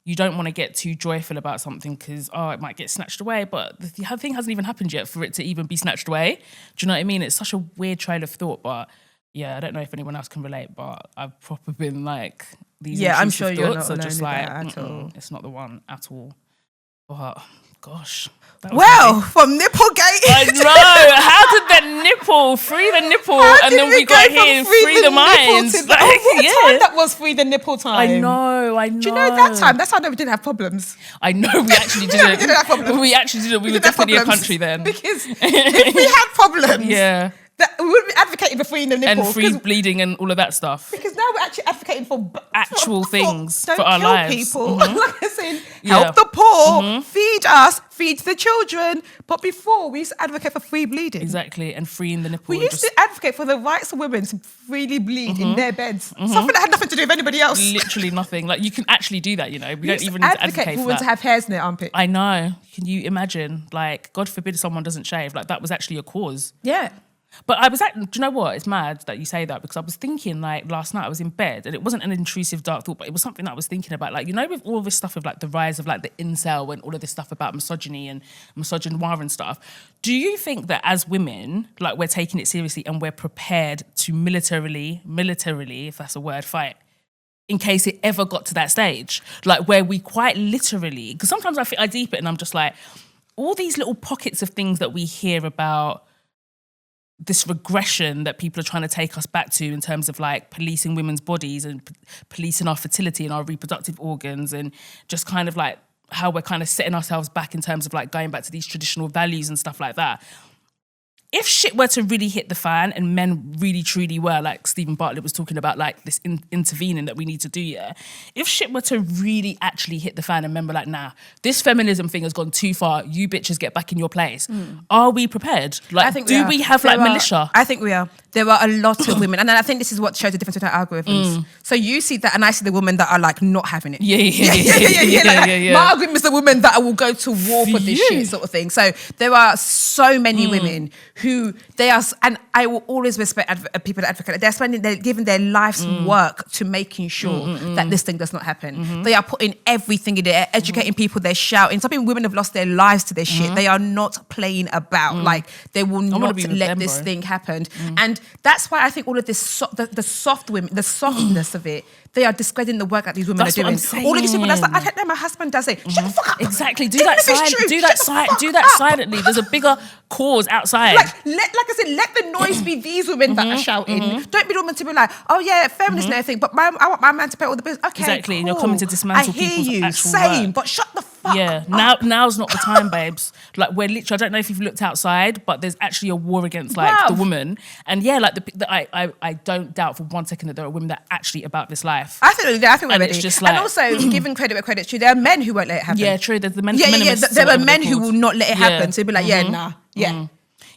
you don't want to get too joyful about something because, it might get snatched away, but the thing hasn't even happened yet for it to even be snatched away. Do you know what I mean? It's such a weird trail of thought, but I don't know if anyone else can relate, but I've probably been like, these I'm sure thoughts you're not are just like, at all. It's not the one at all. But, gosh. Well, from Nipplegate. I know. How did that nipple, free the nipple, and then we got here, free the minds. Time that was free the nipple time. I know. Do you know that time? That's how we didn't have problems. I know, we actually didn't. We didn't have problems. We actually didn't. We were definitely a country then. Because if we had problems, we would be advocating for freeing the nipple. And free bleeding and all of that stuff. Because now we're actually advocating for actual things for our lives. People. Like I said, help the poor, feed us, feed the children. But before, we used to advocate for free bleeding. Exactly, and freeing the nipple. We used to advocate for the rights of women to freely bleed in their beds. Something that had nothing to do with anybody else. Literally nothing. Like, you can actually do that, you know. We don't even need to advocate for women that. To have hairs in their armpit. I know. Can you imagine? Like, God forbid someone doesn't shave. Like, that was actually a cause. Yeah. But do you know what? It's mad that you say that because I was thinking, like, last night I was in bed and it wasn't an intrusive dark thought, but it was something that I was thinking about. Like, you know, with all this stuff of like the rise of like the incel and all of this stuff about misogyny and misogynoir and stuff, do you think that as women, like, we're taking it seriously and we're prepared to militarily, if that's a word, fight? In case it ever got to that stage, like where we quite literally, because sometimes I deep it and I'm just like, all these little pockets of things that we hear about this regression that people are trying to take us back to in terms of like policing women's bodies and policing our fertility and our reproductive organs and just kind of like how we're kind of setting ourselves back in terms of like going back to these traditional values and stuff like that. If shit were to really hit the fan and men really truly were, like Stephen Bartlett was talking about, like this intervening that we need to do, if shit were to really actually hit the fan and men were like, nah, this feminism thing has gone too far, you bitches get back in your place, are we prepared? Like, we have like militia? I think we are. There are a lot of women, and then I think this is what shows the difference with our algorithms. So you see that, and I see the women that are like not having it. Yeah. My algorithm is the women that will go to war for this shit sort of thing. So there are so many women who who they are, and I will always respect people that advocate. They're giving their life's work to making sure that this thing does not happen. They are putting everything in there, educating people, they're shouting. Some women have lost their lives to this shit. They are not playing about. Like, they will not let this thing happen. And that's why I think all of this, the soft women, the softness of it, they are discrediting the work that these women are doing. All of these people, that's like, I don't know, my husband does it. Shut the fuck up. Exactly. Do that silently. There's a bigger cause outside. Like I said, let the noise be these women that are shouting. Don't be the woman to be like, oh yeah, feminist and everything, but I want my man to pay all the bills. Okay, exactly. Cool. And you're coming to dismantle people's actual work. But shut the fuck up. Now's not the time, babes. Like, we're literally, I don't know if you've looked outside, but there's actually a war against like the woman. And yeah, like I don't doubt for 1 second that there are women that are actually about this life. I think we're ready. It's just like, and also giving credit where credit's due. There are men who won't let it happen. Yeah, true. There's the men. There are men who will not let it happen. So be like,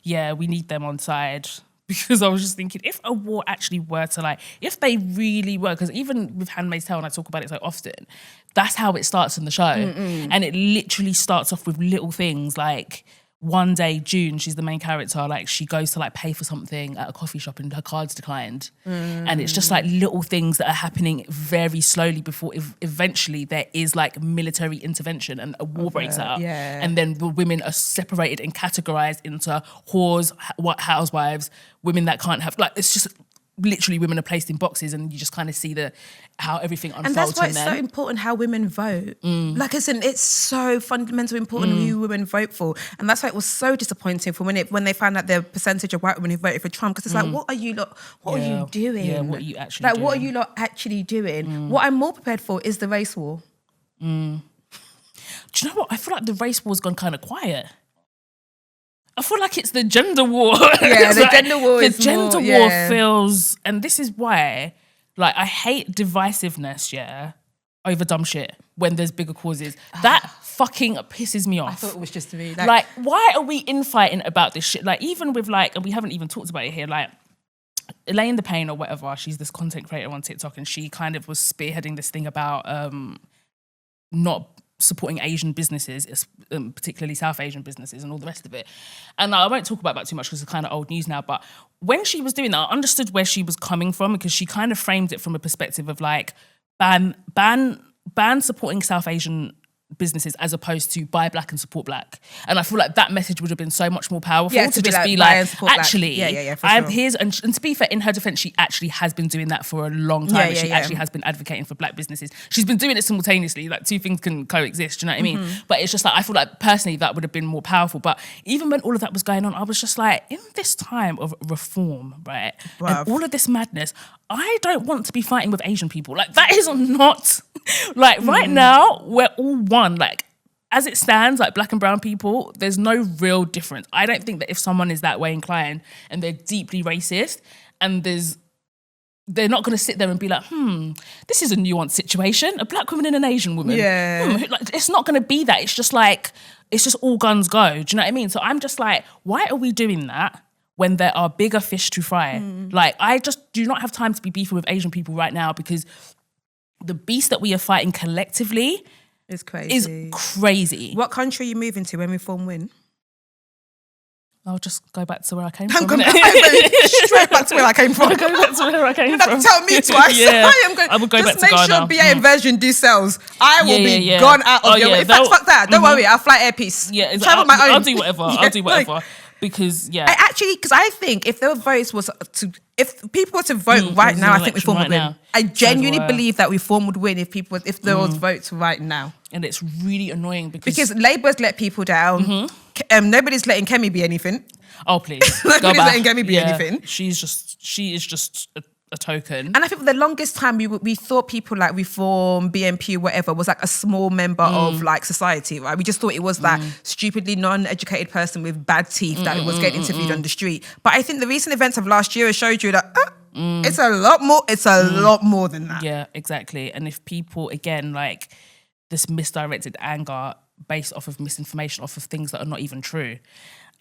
yeah, we need them on side. Because I was just thinking, if a war actually were to like, if they really were, because even with Handmaid's Tale, and I talk about it so often, that's how it starts in the show. And it literally starts off with little things like, one day, June, she's the main character, like she goes to like pay for something at a coffee shop and her card's declined. And it's just like little things that are happening very slowly before eventually there is like military intervention and a war breaks out. And then the women are separated and categorized into whores, housewives, women that can't have, like, it's just literally women are placed in boxes and you just kind of see how everything unfolds. And that's why it's so important how women vote. Like, it's so fundamentally important who women vote for. And that's why it was so disappointing for when they found out the percentage of white women who voted for Trump, because it's like, what are you doing? Yeah, what are you actually doing? What are you lot actually doing? What I'm more prepared for is the race war. Do you know what? I feel like the race war's gone kind of quiet. I feel like it's the gender war. Yeah, the gender war is the gender war feels, and this is why, like, I hate divisiveness, over dumb shit when there's bigger causes. That fucking pisses me off. I thought it was just me. Like, why are we infighting about this shit? Like, even with like, and we haven't even talked about it here, like, Elaine the Pain or whatever, she's this content creator on TikTok, and she kind of was spearheading this thing about not supporting Asian businesses, particularly South Asian businesses and all the rest of it. And I won't talk about that too much because it's kind of old news now, but when she was doing that, I understood where she was coming from, because she kind of framed it from a perspective of like, ban supporting South Asian businesses as opposed to buy black and support black. And I feel like that message would have been so much more powerful to just be like, actually, and to be fair, in her defense, she actually has been doing that for a long time. She actually has been advocating for black businesses. She's been doing it simultaneously, like two things can coexist, do you know what I mean? But it's just like, I feel like personally that would have been more powerful. But even when all of that was going on, I was just like, in this time of reform, right? And all of this madness, I don't want to be fighting with Asian people. Like, that is not, like, right now, we're all one. Like, as it stands, like, black and brown people, there's no real difference. I don't think that if someone is that way inclined and they're deeply racist and they're not going to sit there and be like, this is a nuanced situation, a black woman and an Asian woman. Like, it's not going to be that. It's just like, it's just all guns go. Do you know what I mean? So I'm just like, why are we doing that when there are bigger fish to fry? Like, I just do not have time to be beefing with Asian people right now, because the beast that we are fighting collectively is crazy. What country are you moving to when Reform win? I'll just go back to where I came from. Straight back to where I came from. Go back to where I came from. You have to tell me twice. I will go back to Ghana. Just make sure BA inversion do sales. I will be gone out of your way. In fact, fuck that. Don't worry. I'll fly Air Peace. Yeah, travel my own. I'll do whatever. I'll do whatever. Because I think if the votes if people were to vote right now, I think Reform would win. I genuinely believe that Reform would win if there was votes right now. And it's really annoying because Labour's let people down. Nobody's letting Kemi be anything. Oh, please. Nobody's letting Kemi be anything. She is just a token. And I think for the longest time we thought people like Reform, BNP, whatever was like a small member of like society, right? We just thought it was that stupidly non-educated person with bad teeth that was getting interviewed on the street. But I think the recent events of last year have showed you that it's a lot more. It's a lot more than that. Yeah, exactly. And if people, again, like this misdirected anger based off of misinformation, off of things that are not even true.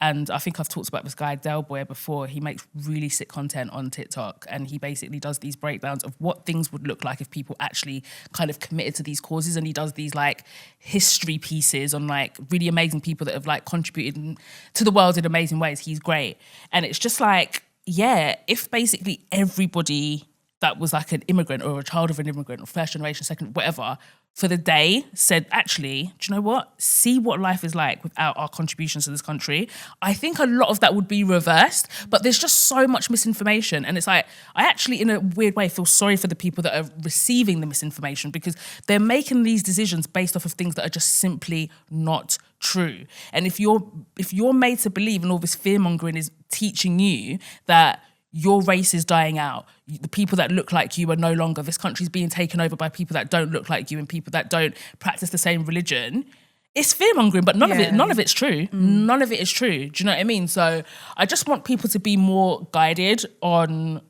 And I think I've talked about this guy, Del Boy, before. He makes really sick content on TikTok, and he basically does these breakdowns of what things would look like if people actually kind of committed to these causes. And he does these like history pieces on like really amazing people that have like contributed to the world in amazing ways. He's great. And it's just like, yeah, if basically everybody that was like an immigrant or a child of an immigrant or first generation, second, whatever, for the day said, actually, do you know what? See what life is like without our contributions to this country. I think a lot of that would be reversed, but there's just so much misinformation. And it's like, I actually, in a weird way, feel sorry for the people that are receiving the misinformation because they're making these decisions based off of things that are just simply not true. And if you're made to believe, and all this fear-mongering is teaching you that your race is dying out, the people that look like you are no longer, this country's being taken over by people that don't look like you and people that don't practice the same religion, it's fear-mongering, but none of it's true. None of it is true. Do you know what I mean? So I just want people to be more guided on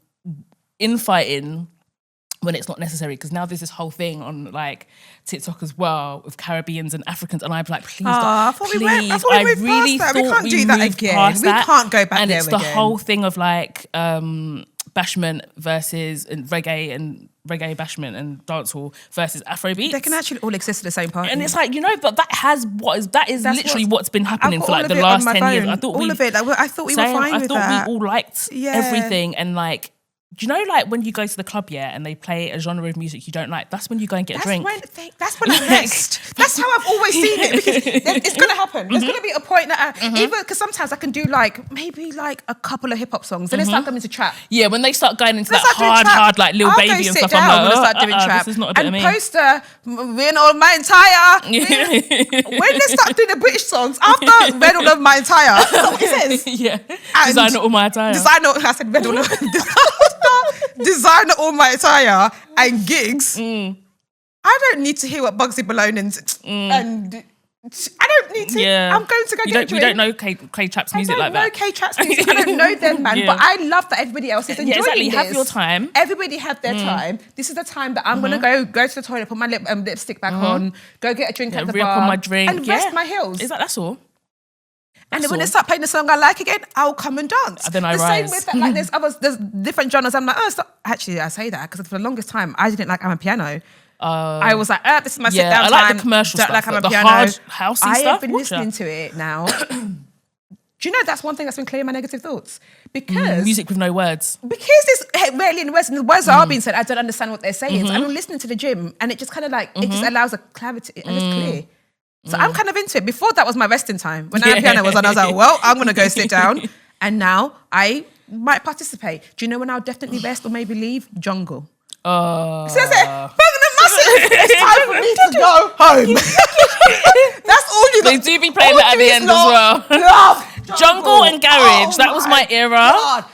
infighting when it's not necessary, because now there's this whole thing on like TikTok as well with Caribbeans and Africans, and I'm like, please, I thought we really thought we can't do that again. We can't go back and there it's again. the whole thing of like bashment versus reggae bashment and dancehall versus Afrobeat. They can actually all exist at the same party. And it's like, but that is literally what's been happening for like the last 10 years. I thought all of it. I thought we were fine with that. I thought we all liked everything, and like, do you know, like when you go to the club, and they play a genre of music you don't like, that's when you go and get a drink. That's when I'm next. That's how I've always seen it, because it's going to happen. There's going to be a point that even, because sometimes I can do like, maybe like a couple of hip hop songs, and it's like I'm into trap. Yeah, when they start going into that hard, like Lil Baby and stuff, I'm like, start doing trap. This is not a bit of me. And poster, Read All My Entire. When they start doing the British songs, after Read All of My Entire, that's what it says. Yeah, Designer All My Attire. I said Read All of Designer All My Attire and gigs. I don't need to hear what Bugsy Malone and I don't need to. Yeah. I'm going to go get a drink. You don't know K-Trap's music like that. I don't know K-Trap's music. I don't know them, man. But I love that everybody else is enjoying exactly. this. Have your time. Everybody have their time. This is the time that I'm going to go to the toilet, put my lipstick back on, go get a drink at the bar, re-up on my drink, and rest my heels. That's all. And then when they start playing the song I like again, I'll come and dance. And then I the rise. Same with that, like there's different genres. I'm like, actually, I say that because for the longest time I didn't like Amapiano. I was like, this is my sit down time. I like the commercial don't stuff, like the hard housey stuff. I have been listening to it now. Do you know that's one thing that's been clearing my negative thoughts? Because music with no words. Because there's rarely in the words, and the words are being said, I don't understand what they're saying. So I'm listening to the gym, and it just kind of like it just allows a clarity and it's clear. So I'm kind of into it. Before that was my resting time. When Amapiano was on, I was like, well, I'm going to go sit down. And now I might participate. Do you know when I'll definitely rest or maybe leave? Jungle. So I said, Birmingham Massive, it's time for me to go home. That's all you got. They do be playing that at the end as well. Jungle and Garage, that was my era. God.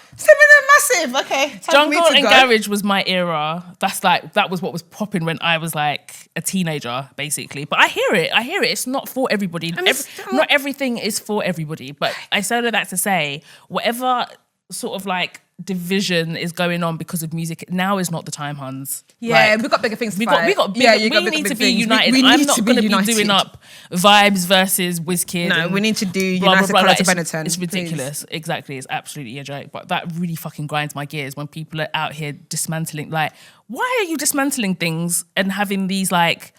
Massive, okay. Jungle and Garage was my era. That was what was popping when I was like a teenager, basically. But I hear it. It's not for everybody. Not everything is for everybody. But I say all of that to say, whatever sort of like division is going on because of music, now is not the time, Hans. Yeah, we've got bigger things to fight. We need to be united. I'm not going to be doing up Vibes versus WizKid. No, we need to do United Colour to Benetton. It's ridiculous. Please. Exactly. It's absolutely a joke. But that really fucking grinds my gears when people are out here dismantling. Like, why are you dismantling things and having these like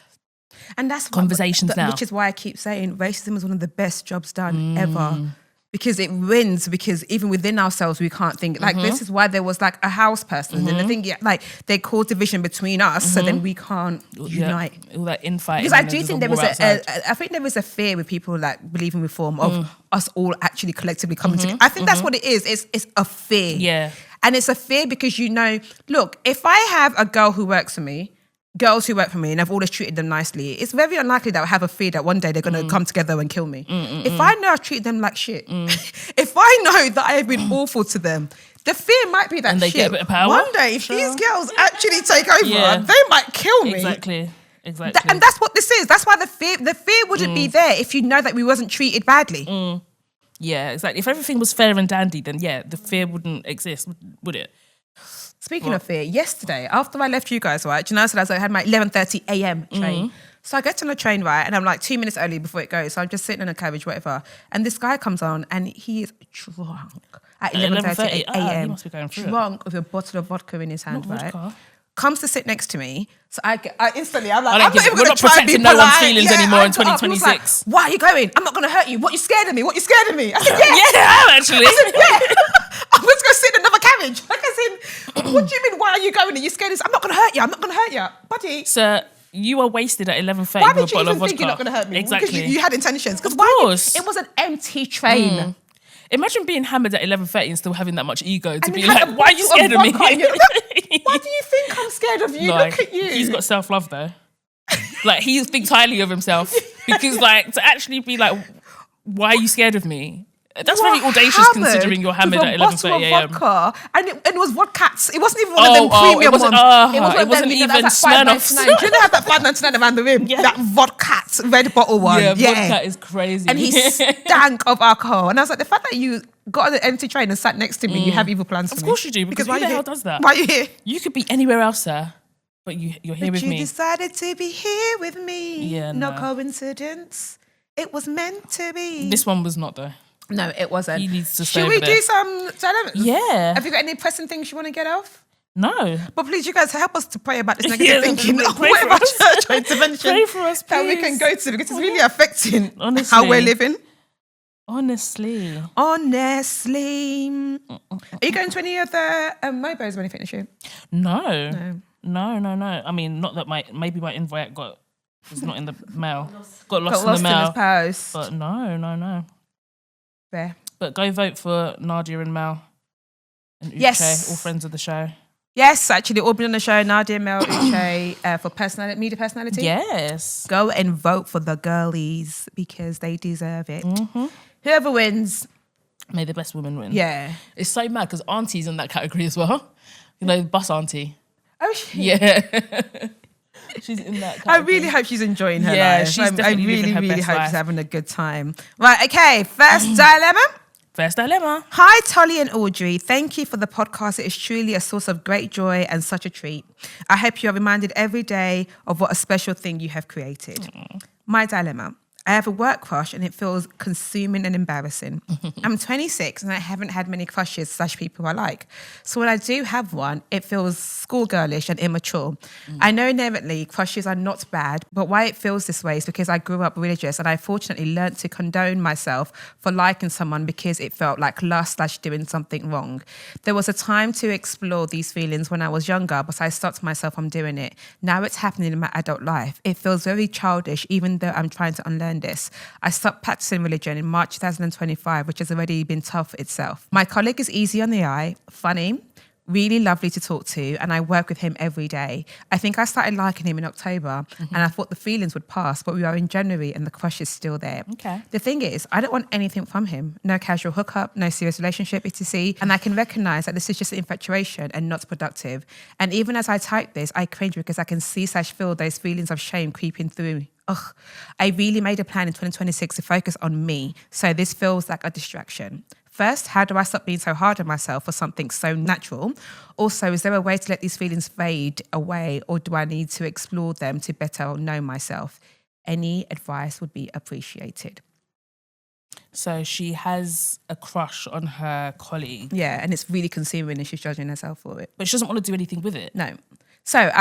and that's conversations now? Which is why I keep saying racism is one of the best jobs done ever. Because it wins, because even within ourselves, we can't think. Like, this is why there was like a house person. And the thing, like, they caused division between us, so then we can't unite. All that infighting. Because I do think there was a fear with people like believing reform of us all actually collectively coming together. I think that's what it is. It's a fear. Yeah. And it's a fear because, look, if I have a girl who works for me, girls who work for me and I've always treated them nicely, it's very unlikely that I have a fear that one day they're going to come together and kill me. If I know I've treated them like shit, if I know that I have been awful to them, the fear might be that and they get a bit of power. One day, if these girls actually take over, they might kill me. Exactly. And that's what this is. That's why the fear wouldn't be there if you know that we wasn't treated badly. Yeah, exactly. If everything was fair and dandy, then the fear wouldn't exist, would it? Speaking of fear, yesterday, after I left you guys, right, I said I had my 11:30 a.m. train. So I get on the train, right, and I'm like 2 minutes early before it goes. So I'm just sitting in a carriage, whatever. And this guy comes on and he is drunk at 11:30 a.m. He must be going through drunk with a bottle of vodka in his hand, Not right? vodka. Comes to sit next to me. So I instantly, I'm like, I don't I'm get not it. even We're going not to try and be protecting no one's polite. feelings anymore in I got up. He was like, 2026. why are you going? I'm not going to hurt you. What, you scared of me? What, you scared of me? I said, yeah. Yeah, I am actually. I said, yeah. I'm going to go sit in another carriage. Like I said, what do you mean, why are you going? Are you scared? I'm not going to hurt you. I'm not going to hurt you. Buddy. Sir, you are wasted at 11:30 Why with did a you bottle of even vodka. think you're not going to hurt me? Exactly. Because you had intentions. Because Of course. it was an empty train. Imagine being hammered at 11:30 and still having that much ego to And be you had like, a why are you bottle of scared of me? vodka in your- Why do you think I'm scared of you? Like, Look at you. He's got self-love though. Like, he thinks highly of himself because, like, to actually be like, why are you scared of me? That's very audacious considering you're hammered at 11:30 a.m. vodka, and it was vodka. It wasn't even one of them premium it wasn't, ones. it wasn't even Smirnoff. $5.99. Do you know have that $5.99 around the rim? Yeah. That vodka red bottle one. Yeah, vodka is crazy. And he stank of alcohol. And I was like, the fact that you got on an empty train and sat next to me, you have evil plans for me. Of course you do, because who the hell does that? Why are you here? You could be anywhere else, sir, but you're here with You me. decided to be here with me. Yeah, no no. coincidence. It was meant to be. This one was not though. No, it wasn't. He needs to stay Should we over there. do some dilemmas? Yeah. Have you got any pressing things you want to get off? No. But please, you guys, help us to pray about this negative Yeah, thinking. pray for Whatever us. church or intervention Pray for us, that we please. can go to, because it's really affecting Honestly. how we're living. Honestly. Honestly. Are you going to any of the Mobos or anything this year? No. I mean, not that maybe my invite was not in the mail. Got lost in the mail. in the post. But no. Fair. But go vote for Nadia and Mel and Uche, Yes. all friends of the show. Yes, actually, all been on the show. Nadia, Mel, Uche, for media personality. Yes. Go and vote for the girlies because they deserve it. Whoever wins, May the best woman win. yeah. It's so mad because Auntie's in that category as well. You know, bus auntie. Oh, shit. Yeah. She's in that category. I really hope she's enjoying her Yeah, life. she's I definitely living her really best hope life. she's having a good time. Right, okay, first dilemma. First dilemma. Hi, Tolly and Audrey. Thank you for the podcast. It is truly a source of great joy and such a treat. I hope you are reminded every day of what a special thing you have created. My dilemma. I have a work crush and it feels consuming and embarrassing. I'm 26 and I haven't had many crushes / people I like. So when I do have one, it feels schoolgirlish and immature. I know inherently crushes are not bad, but why it feels this way is because I grew up religious and I fortunately learnt to condone myself for liking someone because it felt like lust / doing something wrong. There was a time to explore these feelings when I was younger, but I stopped myself from doing it. Now it's happening in my adult life. It feels very childish, even though I'm trying to unlearn this. I stopped practicing religion in March 2025, which has already been tough itself. My colleague is easy on the eye, funny, really lovely to talk to, and I work with him every day. I think I started liking him in October, and I thought the feelings would pass, but we are in January and the crush is still there. Okay. The thing is, I don't want anything from him. No casual hookup, no serious relationship, etc. And I can recognize that this is just infatuation and not productive. And even as I type this, I cringe because I can see / feel those feelings of shame creeping through me. Ugh, I really made a plan in 2026 to focus on me, so this feels like a distraction. First, how do I stop being so hard on myself for something so natural? Also, is there a way to let these feelings fade away, or do I need to explore them to better know myself? Any advice would be appreciated. So she has a crush on her colleague. Yeah, and it's really consuming and she's judging herself for it. But she doesn't want to do anything with it. No. So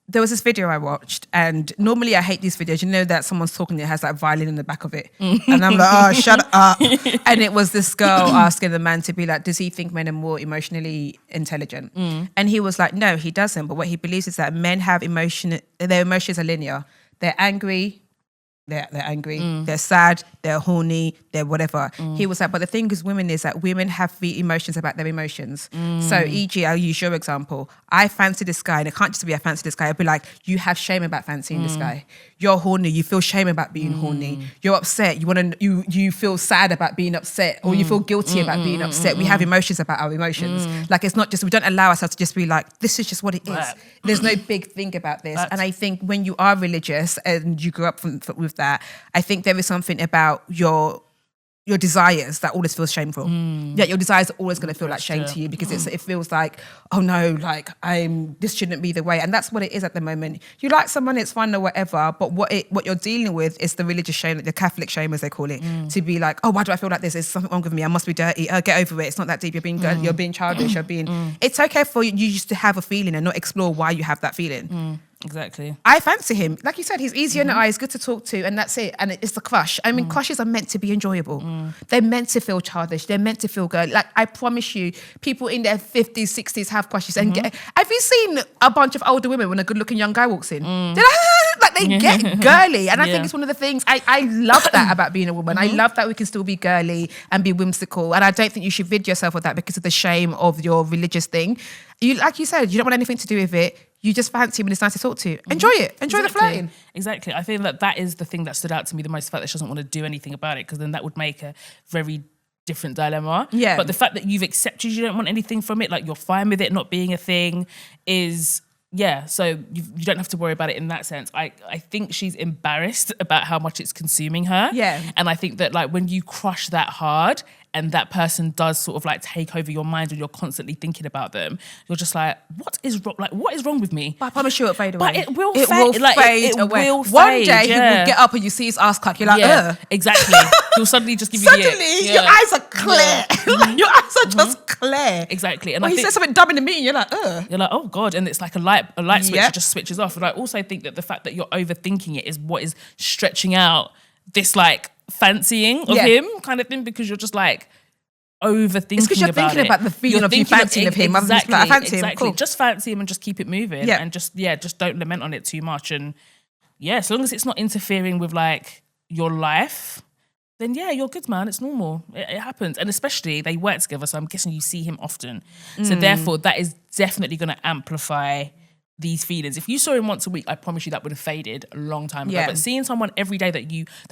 there was this video I watched, and normally I hate these videos. You know that someone's talking, it has that violin in the back of it. And I'm like, oh, shut up. And it was this girl asking the man to be like, does he think men are more emotionally intelligent? And he was like, no, he doesn't. But what he believes is that men have their emotions are linear. They're angry, they're angry, they're sad, they're horny, they're whatever. He was like, but the thing is women is that women have the emotions about their emotions. So e.g., I'll use your example. I fancy this guy, and it can't just be I fancy this guy. I'll be like, you have shame about fancying this guy. You're horny, you feel shame about being horny. You're upset, you feel sad about being upset, or you feel guilty about being upset. We have emotions about our emotions. Like it's not just, we don't allow ourselves to just be like, this is just what it is. There's no big thing about this. And I think when you are religious and you grew up with that, I think there is something about your your desires that always feels shameful. Yeah, your desires are always going to feel like shame to you because it feels like, oh no, like this shouldn't be the way. And that's what it is at the moment. You like someone, it's fun or whatever, but what you're dealing with is the religious shame, the Catholic shame as they call it, to be like, oh, why do I feel like this? There's something wrong with me. I must be dirty. Get over it. It's not that deep. You're being you're being childish. You're being. It's okay for you just to have a feeling and not explore why you have that feeling. Exactly. I fancy him. Like you said, he's easy in the eyes, good to talk to, and that's it. And it's the crush. I mean, crushes are meant to be enjoyable. They're meant to feel childish. They're meant to feel girly. Like, I promise you, people in their 50s, 60s have crushes. And have you seen a bunch of older women when a good-looking young guy walks in? They're like they get girly. And I think it's one of the things, I love that about being a woman. I love that we can still be girly and be whimsical. And I don't think you should rid yourself of that because of the shame of your religious thing. Like you said, you don't want anything to do with it. You just fancy him and it's nice to talk to. Enjoy it. Enjoy the flirting. Exactly. I think that is the thing that stood out to me the most, the fact that she doesn't want to do anything about it, because then that would make a very different dilemma. Yeah. But the fact that you've accepted you don't want anything from it, like you're fine with it not being a thing, is... Yeah, so you don't have to worry about it in that sense. I think she's embarrassed about how much it's consuming her. Yeah. And I think that like when you crush that hard and that person does sort of like take over your mind and you're constantly thinking about them, you're just like, what is wrong? Like, what is wrong with me? But I promise you it'll fade away. But it will fade away. Will One fade, day he will get up and you see his ass crack. You're like, ugh. Exactly. He'll suddenly just give you Suddenly, your eyes are clear. Like, your eyes are just clear. Exactly. And when he says something dumb in the meeting, you're like, ugh. You're like, oh God. And it's like a light switch that just switches off. And I also think that the fact that you're overthinking it is what is stretching out this like fancying of him kind of thing, because you're just like overthinking. It's because you're thinking about the feeling of you fancying of him. Exactly. I fancy him. Cool. Just fancy him and just keep it moving. And just don't lament on it too much. And as long as it's not interfering with like your life, then you're good, man. It's normal. It happens. And especially they work together, so I'm guessing you see him often. So therefore that is definitely going to amplify these feelings. If you saw him once a week, I promise you that would have faded a long time ago. But seeing someone every day that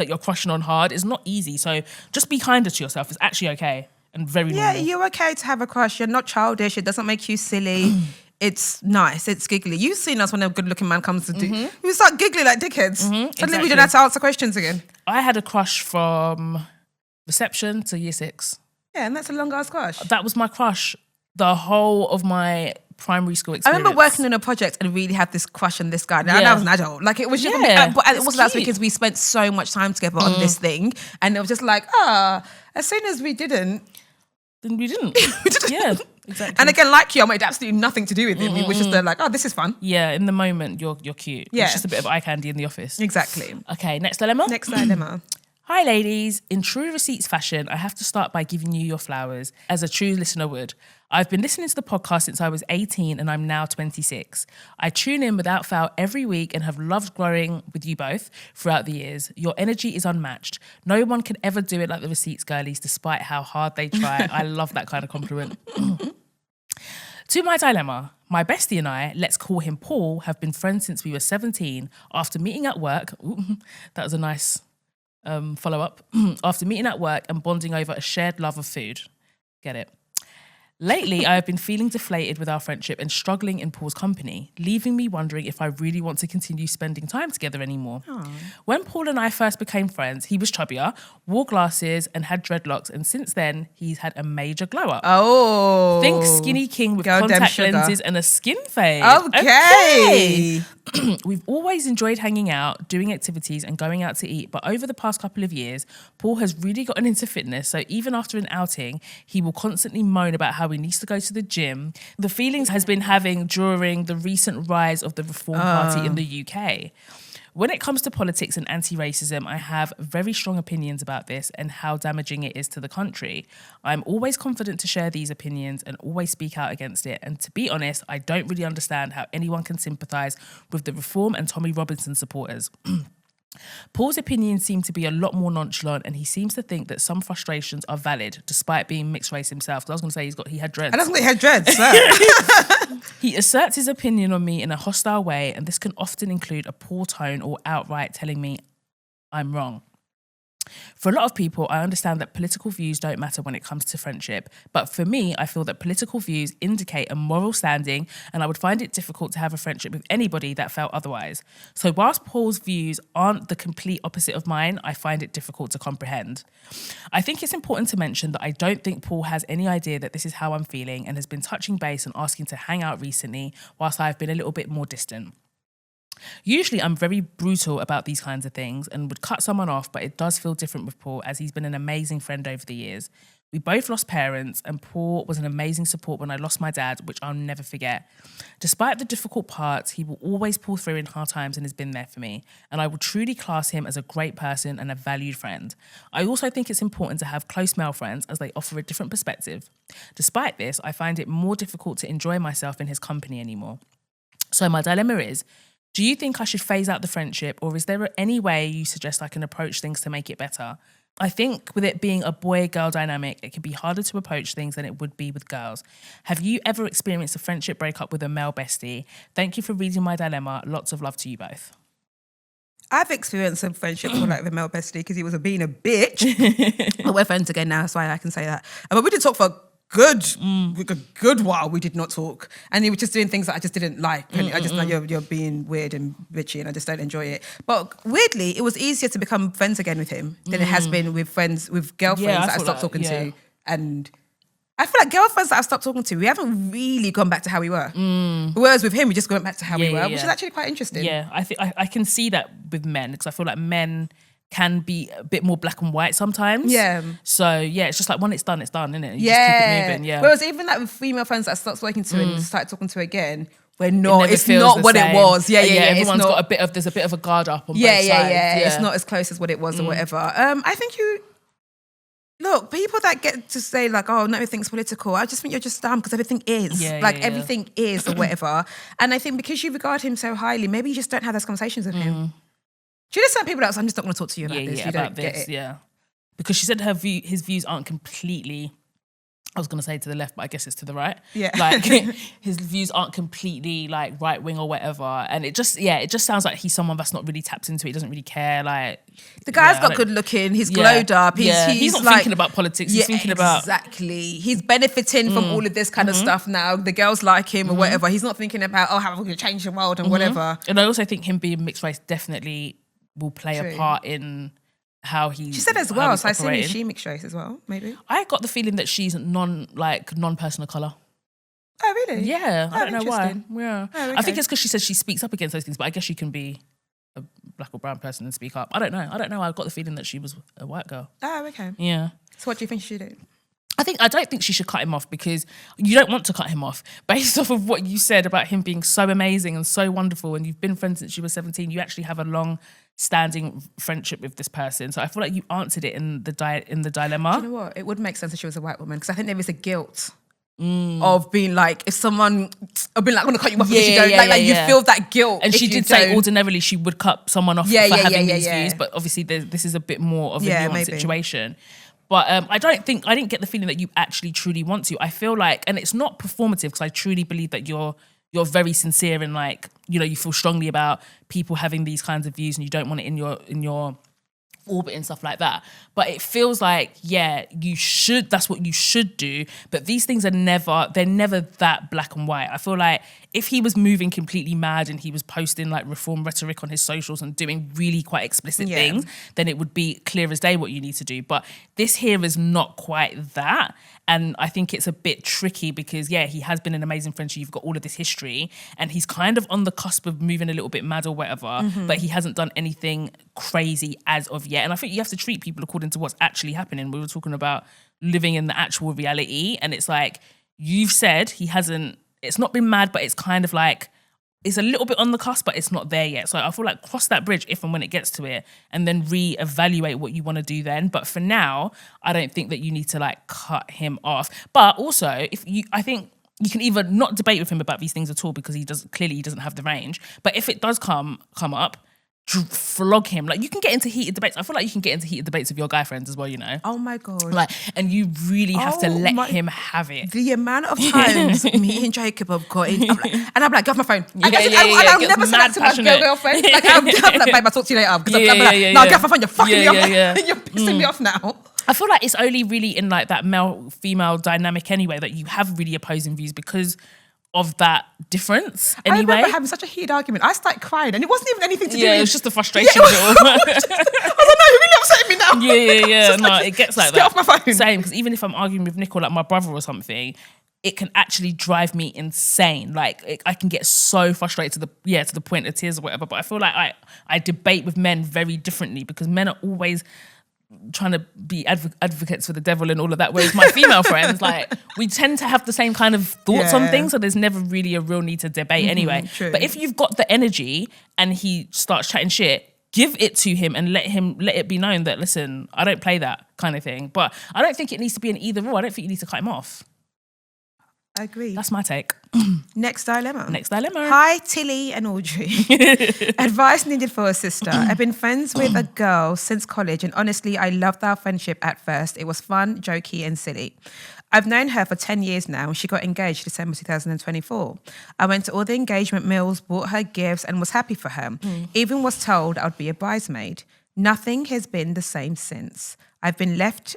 you're crushing on hard is not easy. So just be kinder to yourself. It's actually okay and very normal. Yeah, you're okay to have a crush. You're not childish. It doesn't make you silly. It's nice. It's giggly. You've seen us when a good-looking man comes to do. We start giggling like dickheads. Suddenly we don't have to answer questions again. I had a crush from reception to year 6. Yeah, and that's a long-ass crush. That was my crush the whole of my primary school experience. I remember working on a project and really had this crush on this guy. Now I was an adult. Like it was just, but it wasn't that because we spent so much time together on this thing, and it was just like, as soon as we didn't, then we didn't. Yeah, exactly. And again, like you, I made absolutely nothing to do with him. It was just like, oh, this is fun. Yeah, in the moment, you're cute. Yeah. It's just a bit of eye candy in the office. Exactly. Okay, next dilemma. Hi ladies, in true receipts fashion, I have to start by giving you your flowers, as a true listener would. I've been listening to the podcast since I was 18 and I'm now 26. I tune in without fail every week and have loved growing with you both throughout the years. Your energy is unmatched. No one can ever do it like the receipts girlies, despite how hard they try. I love that kind of compliment. To my dilemma, my bestie and I, let's call him Paul, have been friends since we were 17. After meeting at work, that was a nice follow-up. After meeting at work and bonding over a shared love of food. Get it? Lately, I have been feeling deflated with our friendship and struggling in Paul's company, leaving me wondering if I really want to continue spending time together anymore. Aww. When Paul and I first became friends, he was chubbier, wore glasses and had dreadlocks, and since then, he's had a major glow-up. Oh. Think skinny king with contact lenses and a skin fade. Okay. We've always enjoyed hanging out, doing activities and going out to eat, but over the past couple of years, Paul has really gotten into fitness, so even after an outing, he will constantly moan about how he needs to go to the gym. The feelings has been having during the recent rise of the Reform Party in the UK. When it comes to politics and anti-racism, I have very strong opinions about this and how damaging it is to the country. I'm always confident to share these opinions and always speak out against it. And to be honest, I don't really understand how anyone can sympathise with the Reform and Tommy Robinson supporters. Paul's opinions seem to be a lot more nonchalant, and he seems to think that some frustrations are valid despite being mixed race himself. I was going to say he had dreads. I don't think he had dreads, sir. He asserts his opinion on me in a hostile way, and this can often include a poor tone or outright telling me I'm wrong. For a lot of people, I understand that political views don't matter when it comes to friendship. But for me, I feel that political views indicate a moral standing, and I would find it difficult to have a friendship with anybody that felt otherwise. So whilst Paul's views aren't the complete opposite of mine, I find it difficult to comprehend. I think it's important to mention that I don't think Paul has any idea that this is how I'm feeling and has been touching base and asking to hang out recently, whilst I've been a little bit more distant. Usually I'm very brutal about these kinds of things and would cut someone off, but it does feel different with Paul as he's been an amazing friend over the years. We both lost parents and Paul was an amazing support when I lost my dad, which I'll never forget. Despite the difficult parts, he will always pull through in hard times and has been there for me. And I will truly class him as a great person and a valued friend. I also think it's important to have close male friends as they offer a different perspective. Despite this, I find it more difficult to enjoy myself in his company anymore. So my dilemma is, do you think I should phase out the friendship, or is there any way you suggest I can approach things to make it better? I think with it being a boy-girl dynamic, it can be harder to approach things than it would be with girls. Have you ever experienced a friendship breakup with a male bestie? Thank you for reading my dilemma. Lots of love to you both. I've experienced a friendship with like the male bestie because he was being a bitch. But we're friends again now, that's why I can say that. But we did talk for a good while. We did not talk, and he was just doing things that I just didn't like. And I just like you're being weird and bitchy, and I just don't enjoy it. But weirdly, it was easier to become friends again with him than it has been with girlfriends that I stopped talking to. And I feel like girlfriends that I've stopped talking to, we haven't really gone back to how we were. Whereas with him, we just went back to how we were, which is actually quite interesting. Yeah, I think I can see that with men, because I feel like men can be a bit more black and white sometimes. Yeah. So yeah, it's just like when it's done, isn't it? You just keep it moving. Yeah. Whereas even like with female friends that I stopped speaking to and started talking to again, it's not what it was. Yeah. Everyone's got there's a bit of a guard up on both sides. Yeah. It's not as close as what it was or whatever. I think look, people that get to say like, oh, no, everything's political, I just think you're just dumb because everything is. Everything is or whatever. And I think because you regard him so highly, maybe you just don't have those conversations with him. Do you understand people that I'm just not going to talk to you about this? You don't get it. Yeah. Because she said his views aren't completely, I was going to say to the left, but I guess it's to the right. Yeah. Like his views aren't completely like right wing or whatever. And it just sounds like he's someone that's not really tapped into it. He doesn't really care. Like the guy's got good looking. He's glowed up. He's not thinking about politics. He's thinking about. Exactly. He's benefiting from all of this kind of stuff now. The girls like him or whatever. He's not thinking about, how are we going to change the world and whatever. And I also think him being mixed race definitely will play a part in how he. She said as well, so I assume she mixed race as well, maybe. I got the feeling that she's non-person of colour. Oh, really? Yeah, I don't know why. Yeah, okay. I think it's because she says she speaks up against those things, but I guess she can be a black or brown person and speak up. I don't know. I got the feeling that she was a white girl. Oh, okay. Yeah. So what do you think she should do? I don't think she should cut him off, because you don't want to cut him off based off of what you said about him being so amazing and so wonderful, and you've been friends since you were 17. You actually have a long-standing friendship with this person. So I feel like you answered it in the dilemma. Do you know what? It would make sense if she was a white woman, because I think there is a guilt of being like, if someone, I've been like, I'm going to cut you off because you don't. You feel that guilt. And she did say ordinarily she would cut someone off for having these views, but obviously this is a bit more of a nuanced situation. But I didn't get the feeling that you actually truly want to. I feel like, and it's not performative, because I truly believe that you're very sincere and like, you feel strongly about people having these kinds of views and you don't want it in your orbit and stuff like that. But it feels like, you should, that's what you should do. But these things they're never that black and white. I feel like if he was moving completely mad and he was posting like reform rhetoric on his socials and doing really quite explicit things, then it would be clear as day what you need to do. But this here is not quite that. And I think it's a bit tricky because, he has been an amazing friend. So you've got all of this history and he's kind of on the cusp of moving a little bit mad or whatever, but he hasn't done anything crazy as of yet. And I think you have to treat people according to what's actually happening. We were talking about living in the actual reality, and it's like, you've said it's not been mad, but it's kind of like, it's a little bit on the cusp, but it's not there yet. So I feel like cross that bridge if and when it gets to it, and then reevaluate what you want to do then. But for now, I don't think that you need to like cut him off. But also, I think you can either not debate with him about these things at all, because he doesn't have the range. But if it does come up, flog him. Like, you can get into heated debates. I feel like you can get into heated debates with your guy friends as well, you know. Oh my God. Like, and you really have to let him have it. The amount of times me and Jacob have got in, I'm like, get off my phone. Yeah, I'll never say that to my girlfriend. Like, I'm like, babe, I'll talk to you later. No, get off my phone. You're fucking me off. You're pissing me off now. I feel like it's only really in like that male-female dynamic anyway that you have really opposing views because of that difference anyway. I remember having such a heated argument. I started crying and it wasn't even anything to do with... Yeah, it was just the frustration of it all. I was like, no, you're really upsetting me now. Yeah. No, it gets like that. Get off my phone. Same, because even if I'm arguing with Nick or like my brother or something, it can actually drive me insane. Like, I can get so frustrated to the point of tears or whatever. But I feel like I debate with men very differently because men are always trying to be advocates for the devil and all of that, whereas my female friends, like, we tend to have the same kind of thoughts on things, so there's never really a real need to debate anyway. True. But if you've got the energy and he starts chatting shit, give it to him and let it be known that, listen, I don't play that kind of thing. But I don't think it needs to be an either or. I don't think you need to cut him off. I agree. That's my take. Next dilemma. Hi, Tilly and Audrey. Advice needed for a sister. I've been friends with a girl since college, and honestly, I loved our friendship at first. It was fun, jokey, and silly. I've known her for 10 years now, and she got engaged December 2024. I went to all the engagement meals, bought her gifts, and was happy for her. Even was told I'd be a bridesmaid. Nothing has been the same since. I've been left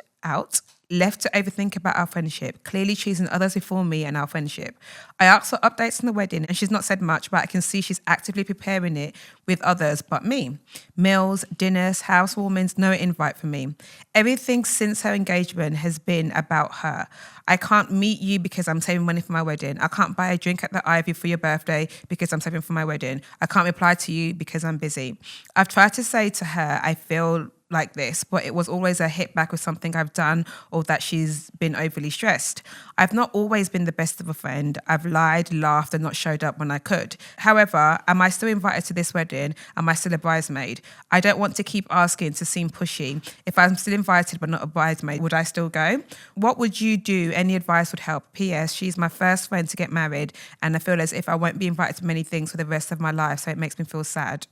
to overthink about our friendship, clearly choosing others before me and our friendship. I asked for updates on the wedding and she's not said much, but I can see she's actively preparing it with others but me. Meals, dinners, housewarmings, no invite for me. Everything since her engagement has been about her. I can't meet you because I'm saving money for my wedding. I can't buy a drink at the Ivy for your birthday because I'm saving for my wedding. I can't reply to you because I'm busy. I've tried to say to her, I feel like this, but it was always a hit back with something I've done or that she's been overly stressed. I've not always been the best of a friend. I've lied, laughed, and not showed up when I could. However, am I still invited to this wedding? Am I still a bridesmaid? I don't want to keep asking to seem pushy. If I'm still invited but not a bridesmaid, would I still go? What would you do? Any advice would help. P.S. She's my first friend to get married, and I feel as if I won't be invited to many things for the rest of my life, so it makes me feel sad.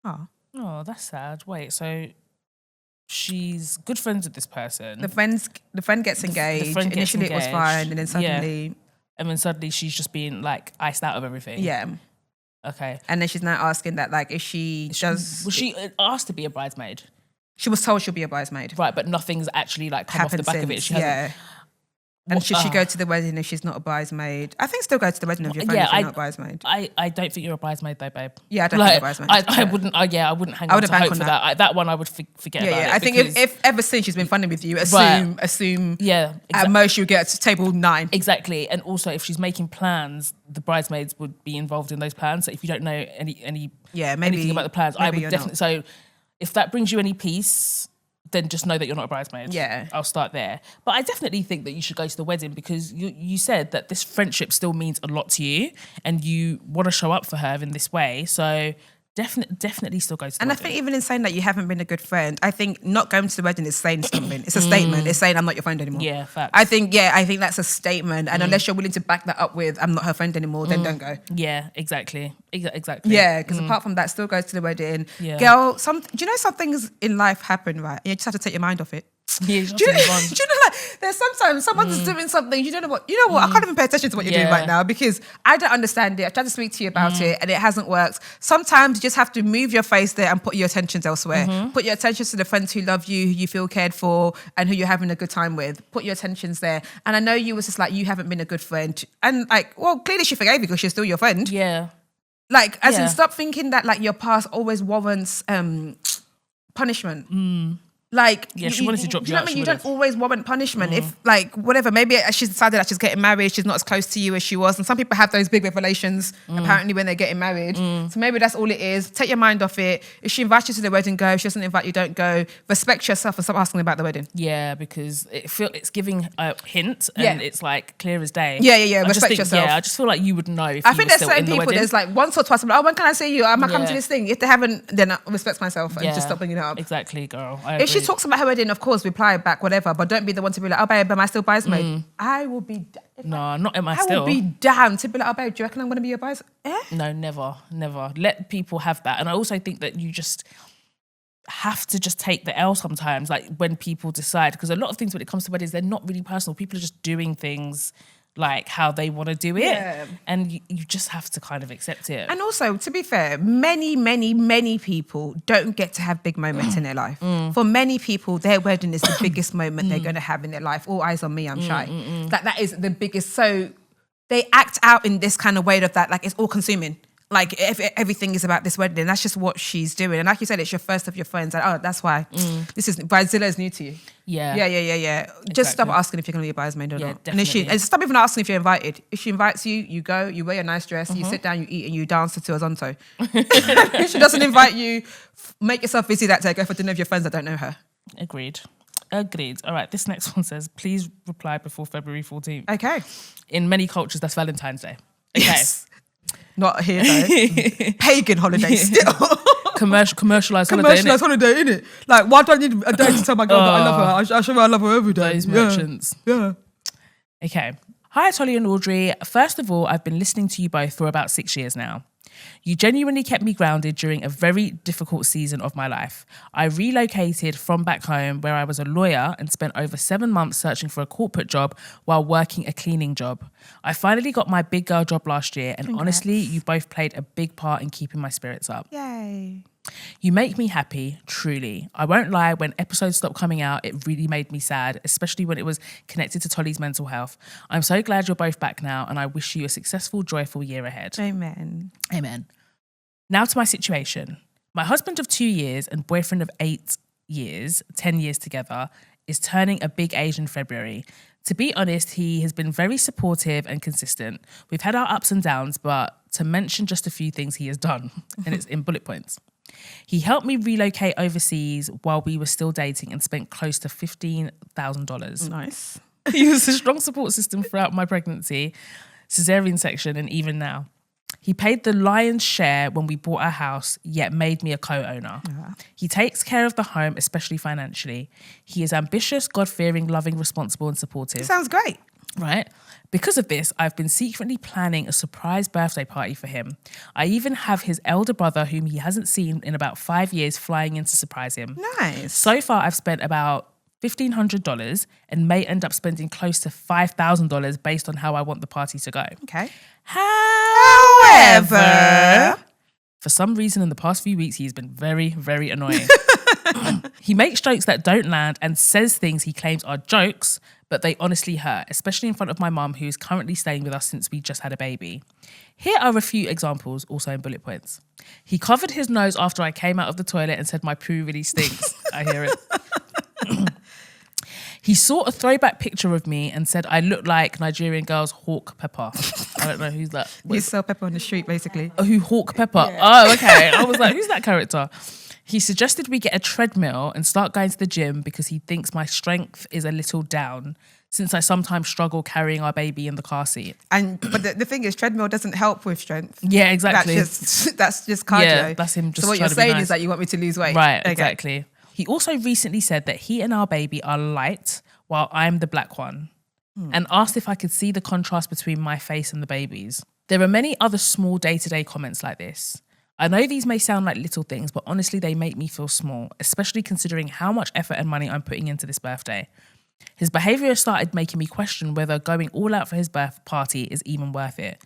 Oh, that's sad. Wait, so she's good friends with this person. The friend gets engaged. Initially it was fine, and then suddenly... Yeah. And then suddenly she's just being, like, iced out of everything. Yeah. Okay. And then she's now asking that, like, if she does... Was she asked to be a bridesmaid? She was told she'll be a bridesmaid. Right, but nothing's actually, like, come off the back of it. She hasn't... And should she go to the wedding if she's not a bridesmaid? I think still go to the wedding if you're if you're not a bridesmaid. I don't think you're a bridesmaid though, babe. Yeah, I don't think you're a bridesmaid. I wouldn't hang on to hope for that. That one I would forget about it. I think if ever since she's been funning with you, assume at most you'll get to table 9. Exactly. And also if she's making plans, the bridesmaids would be involved in those plans. So if you don't know anything about the plans, I would definitely... So if that brings you any peace... then just know that you're not a bridesmaid. Yeah. I'll start there. But I definitely think that you should go to the wedding because you said that this friendship still means a lot to you and you want to show up for her in this way. So definitely still go to the wedding. And I think even in saying that you haven't been a good friend, I think not going to the wedding is saying something. It's a statement. It's saying I'm not your friend anymore. Yeah, facts. I think that's a statement. And unless you're willing to back that up with I'm not her friend anymore, then don't go. Yeah, exactly. Exactly. Yeah, because apart from that, still go to the wedding. Yeah. Girl, do you know some things in life happen, right? You just have to take your mind off it. Yeah, do you know, like, there's sometimes someone's doing something, you don't know what, I can't even pay attention to what you're doing right now because I don't understand it. I tried to speak to you about it and it hasn't worked. Sometimes you just have to move your face there and put your attentions elsewhere. Put your attentions to the friends who love you, who you feel cared for and who you're having a good time with. Put your attentions there. And I know you was just like, you haven't been a good friend. And like, well, clearly she forgave you because she's still your friend. Yeah. Like, as in stop thinking that like your past always warrants punishment. Like, she wanted to drop you out. You don't always warrant punishment. If, like, whatever, maybe she's decided that she's getting married, she's not as close to you as she was. And some people have those big revelations, apparently, when they're getting married. So maybe that's all it is. Take your mind off it. If she invites you to the wedding, go. If she doesn't invite you, don't go. Respect yourself and stop asking about the wedding. Yeah, because it's giving a hint and it's, like, clear as day. Yeah. Respect yourself. Yeah, I just feel like you would know if I think there's still certain in the people, wedding. there's like once or twice, I'm like, oh, when can I see you? Am I coming to this thing? If they haven't, then I respect myself and just stop bringing it up. Exactly, girl. I agree. If she talks about her wedding, of course, reply back, whatever, but don't be the one to be like, oh, babe, am I still bridesmaid? I will be... Not am I I still. will be damned to be like, oh, babe, do you reckon I'm going to be your bridesmaid? No, never. Let people have that. And I also think that you just have to just take the L sometimes, like when people decide, because a lot of things when it comes to weddings, they're not really personal. People are just doing things like how they want to do it. Yeah. And you just have to kind of accept it. And also, to be fair, many people don't get to have big moments in their life. For many people, their wedding is the biggest moment they're going to have in their life. All eyes on me, I'm shy. That is the biggest. So they act out in this kind of way of that, like it's all consuming. Like everything is about this wedding. That's just what she's doing. And like you said, it's your first of your friends. Like, oh, that's why. This is Bridezilla is new to you. Yeah. Just stop asking if you're going to be a bridesmaid or not. Definitely. And stop even asking if you're invited. If she invites you, you go, you wear your nice dress, you sit down, you eat, and you dance to a zonto. If she doesn't invite you, make yourself busy that day. Go for dinner with your friends that don't know her. Agreed. All right, this next one says, please reply before February 14th. Okay. In many cultures, that's Valentine's Day. Okay. Yes. Not here though. Pagan holiday still. Commercialized holiday, innit? Like, why do I need a day to tell my girl that I love her? I show her I love her every day. Those merchants. Yeah. Okay. Hi, Tolly and Audrey. First of all, I've been listening to you both for about 6 years now. You genuinely kept me grounded during a very difficult season of my life. I relocated from back home where I was a lawyer and spent over 7 months searching for a corporate job while working a cleaning job. I finally got my big girl job last year and honestly, you both played a big part in keeping my spirits up. Yay. You make me happy, truly. I won't lie, when episodes stopped coming out, it really made me sad, especially when it was connected to Tolly's mental health. I'm so glad you're both back now and I wish you a successful, joyful year ahead. Amen. Now to my situation. My husband of 2 years and boyfriend of 8 years, 10 years together, is turning a big age in February. To be honest, he has been very supportive and consistent. We've had our ups and downs, but to mention just a few things he has done, and it's in bullet points. He helped me relocate overseas while we were still dating and spent close to $15,000. Nice. He was a strong support system throughout my pregnancy, cesarean section, and even now. He paid the lion's share when we bought our house, yet made me a co-owner. Yeah. He takes care of the home, especially financially. He is ambitious, God-fearing, loving, responsible, and supportive. Sounds great. Right? Because of this, I've been secretly planning a surprise birthday party for him. I even have his elder brother, whom he hasn't seen in about 5 years, flying in to surprise him. Nice. So far, I've spent about $1,500 and may end up spending close to $5,000 based on how I want the party to go. Okay. However, for some reason in the past few weeks, he's been very, very annoying. He makes jokes that don't land and says things he claims are jokes, but they honestly hurt, especially in front of my mum, who is currently staying with us since we just had a baby. Here are a few examples, also in bullet points. He covered his nose after I came out of the toilet and said my poo really stinks. I hear it. He saw a throwback picture of me and said I look like Nigerian girl's Hawk Pepper. I don't know who's that. You sell pepper on the street, basically. Oh, who Hawk Pepper? Yeah. Oh, okay. I was like, who's that character? He suggested we get a treadmill and start going to the gym because he thinks my strength is a little down since I sometimes struggle carrying our baby in the car seat. But the thing is, treadmill doesn't help with strength. Yeah, exactly. That's just cardio. Yeah, that's him just So what you're saying is that you want me to lose weight. Right, okay. Exactly. He also recently said that he and our baby are light while I'm the black one and asked if I could see the contrast between my face and the baby's. There are many other small day-to-day comments like this. I know these may sound like little things, but honestly, they make me feel small, especially considering how much effort and money I'm putting into this birthday. His behaviour started making me question whether going all out for his birthday party is even worth it.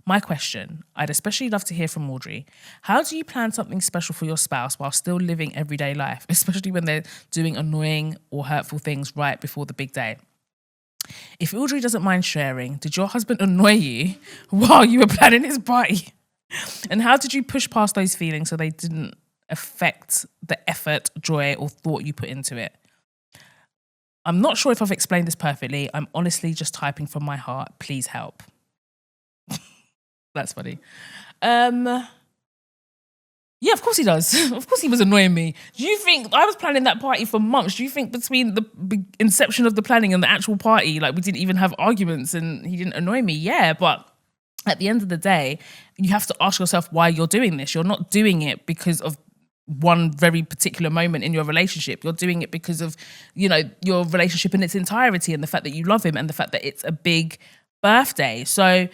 My question, I'd especially love to hear from Audrey. How do you plan something special for your spouse while still living everyday life, especially when they're doing annoying or hurtful things right before the big day? If Audrey doesn't mind sharing, did your husband annoy you while you were planning his party? And how did you push past those feelings so they didn't affect the effort, joy, or thought you put into it? I'm not sure if I've explained this perfectly. I'm honestly just typing from my heart. Please help. That's funny. Yeah, of course he does. Of course he was annoying me. Do you think I was planning that party for months? Do you think between the inception of the planning and the actual party, like we didn't even have arguments and he didn't annoy me? Yeah, but at the end of the day, you have to ask yourself why you're doing this. You're not doing it because of one very particular moment in your relationship. You're doing it because of, you know, your relationship in its entirety and the fact that you love him and the fact that it's a big birthday. So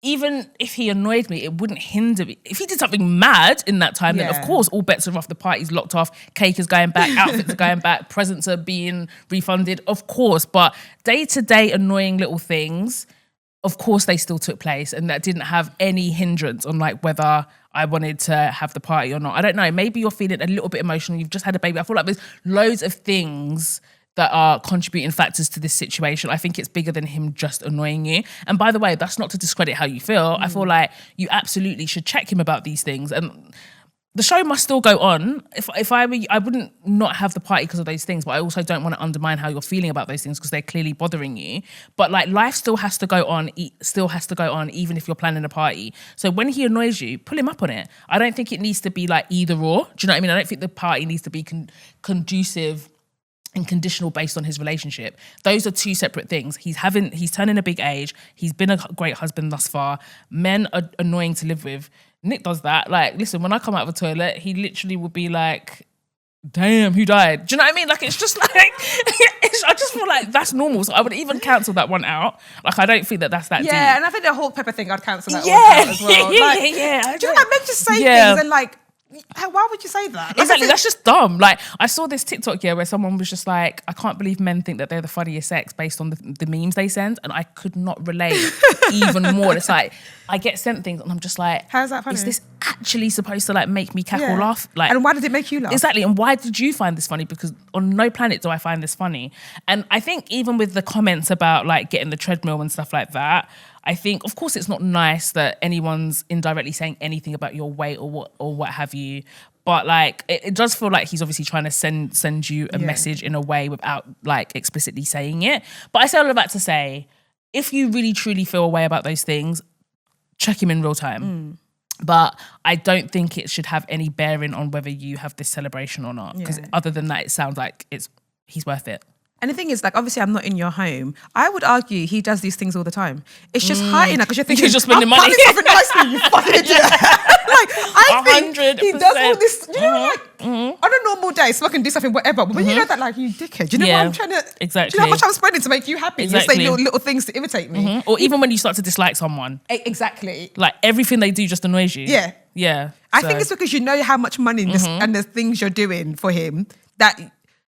even if he annoyed me, it wouldn't hinder me. If he did something mad in that time, then of course all bets are off, the party's locked off, cake is going back, outfits are going back, presents are being refunded, of course. But day-to-day annoying little things, of course they still took place, and that didn't have any hindrance on like whether I wanted to have the party or not. I don't know, maybe you're feeling a little bit emotional, you've just had a baby. I feel like there's loads of things that are contributing factors to this situation. I think it's bigger than him just annoying you. And by the way, that's not to discredit how you feel. I feel like you absolutely should check him about these things. And the show must still go on. If I were you, I wouldn't not have the party because of those things, but I also don't want to undermine how you're feeling about those things because they're clearly bothering you. But like life still has to go on, even if you're planning a party. So when he annoys you, pull him up on it. I don't think it needs to be like either or. Do you know what I mean? I don't think the party needs to be conducive and conditional based on his relationship. Those are two separate things. He's turning a big age. He's been a great husband thus far. Men are annoying to live with. Nick does that. Like, listen, when I come out of the toilet, he literally will be like, damn, who died? Do you know what I mean? Like, it's just like, I just feel like that's normal. So I would even cancel that one out. Like, I don't think that's that deep. Yeah, and I think the whole pepper thing, I'd cancel that one out as well. Like, yeah. Do you know, like, men just say things and like, why would you say that? Like, exactly, that's just dumb. Like, I saw this TikTok where someone was just like, I can't believe men think that they're the funniest sex based on the memes they send, and I could not relate even more. It's like, I get sent things and I'm just like, how's that funny? Is this actually supposed to like make me cackle laugh? Like, and why did it make you laugh? Exactly, and why did you find this funny? Because on no planet do I find this funny. And I think even with the comments about like getting the treadmill and stuff like that, I think, of course, it's not nice that anyone's indirectly saying anything about your weight or what have you. But like, it does feel like he's obviously trying to send you a message in a way without like explicitly saying it. But I say all of that to say, if you really truly feel a way about those things, check him in real time. But I don't think it should have any bearing on whether you have this celebration or not. Because other than that, it sounds like he's worth it. And the thing is, like, obviously I'm not in your home. I would argue he does these things all the time. It's just high enough because you're thinking, you're just spending money. Something nicely, you fucking idiot. Like, I think 100%. he does all this, you know, like, on a normal day, so I can do something, whatever. But when you know that, like, you dickhead, do you know what I'm trying to, exactly. do you know how much I'm spending to make you happy? Exactly. You say little things to irritate me. Or even when you start to dislike someone. Exactly. Like, everything they do just annoys you. Yeah. Yeah. I think it's because you know how much money and the things you're doing for him that...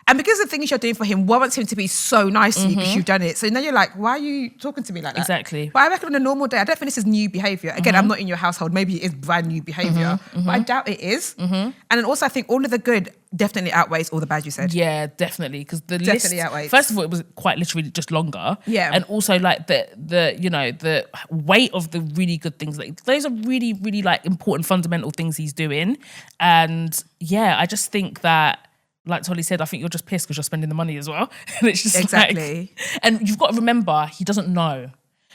And because the things you're doing for him warrants him to be so nice to you because you've done it. So now you're like, why are you talking to me like that? Exactly. But I reckon on a normal day, I don't think this is new behaviour. Again, I'm not in your household. Maybe it is brand new behaviour. But I doubt it is. And then also I think all of the good definitely outweighs all the bad you said. Yeah, definitely. Because the definitely list, outweighs. first of all, it was quite literally just longer. Yeah. And also like the you know, the weight of the really good things. Like, those are really, really like important fundamental things he's doing. And yeah, I just think that, like Tolly said, I think you're just pissed because you're spending the money as well. And it's just exactly. Like, and you've got to remember, he doesn't know.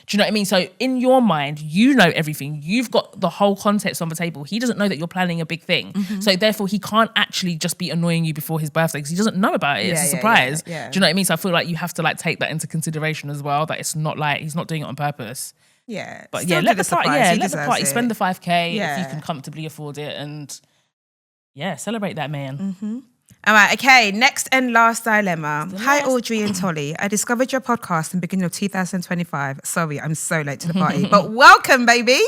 Do you know what I mean? So in your mind, you know everything. You've got the whole context on the table. He doesn't know that you're planning a big thing. So therefore, he can't actually just be annoying you before his birthday because he doesn't know about it. It's a surprise. Yeah. Do you know what I mean? So I feel like you have to like take that into consideration as well, that it's not like he's not doing it on purpose. Yeah. But still let the party, it. spend the 5K Yeah. if you can comfortably afford it, and celebrate that man. All right, okay, next and last dilemma. Hi, Audrey and Tolly. I discovered your podcast in the beginning of 2025. Sorry, I'm so late to the party, but welcome, baby.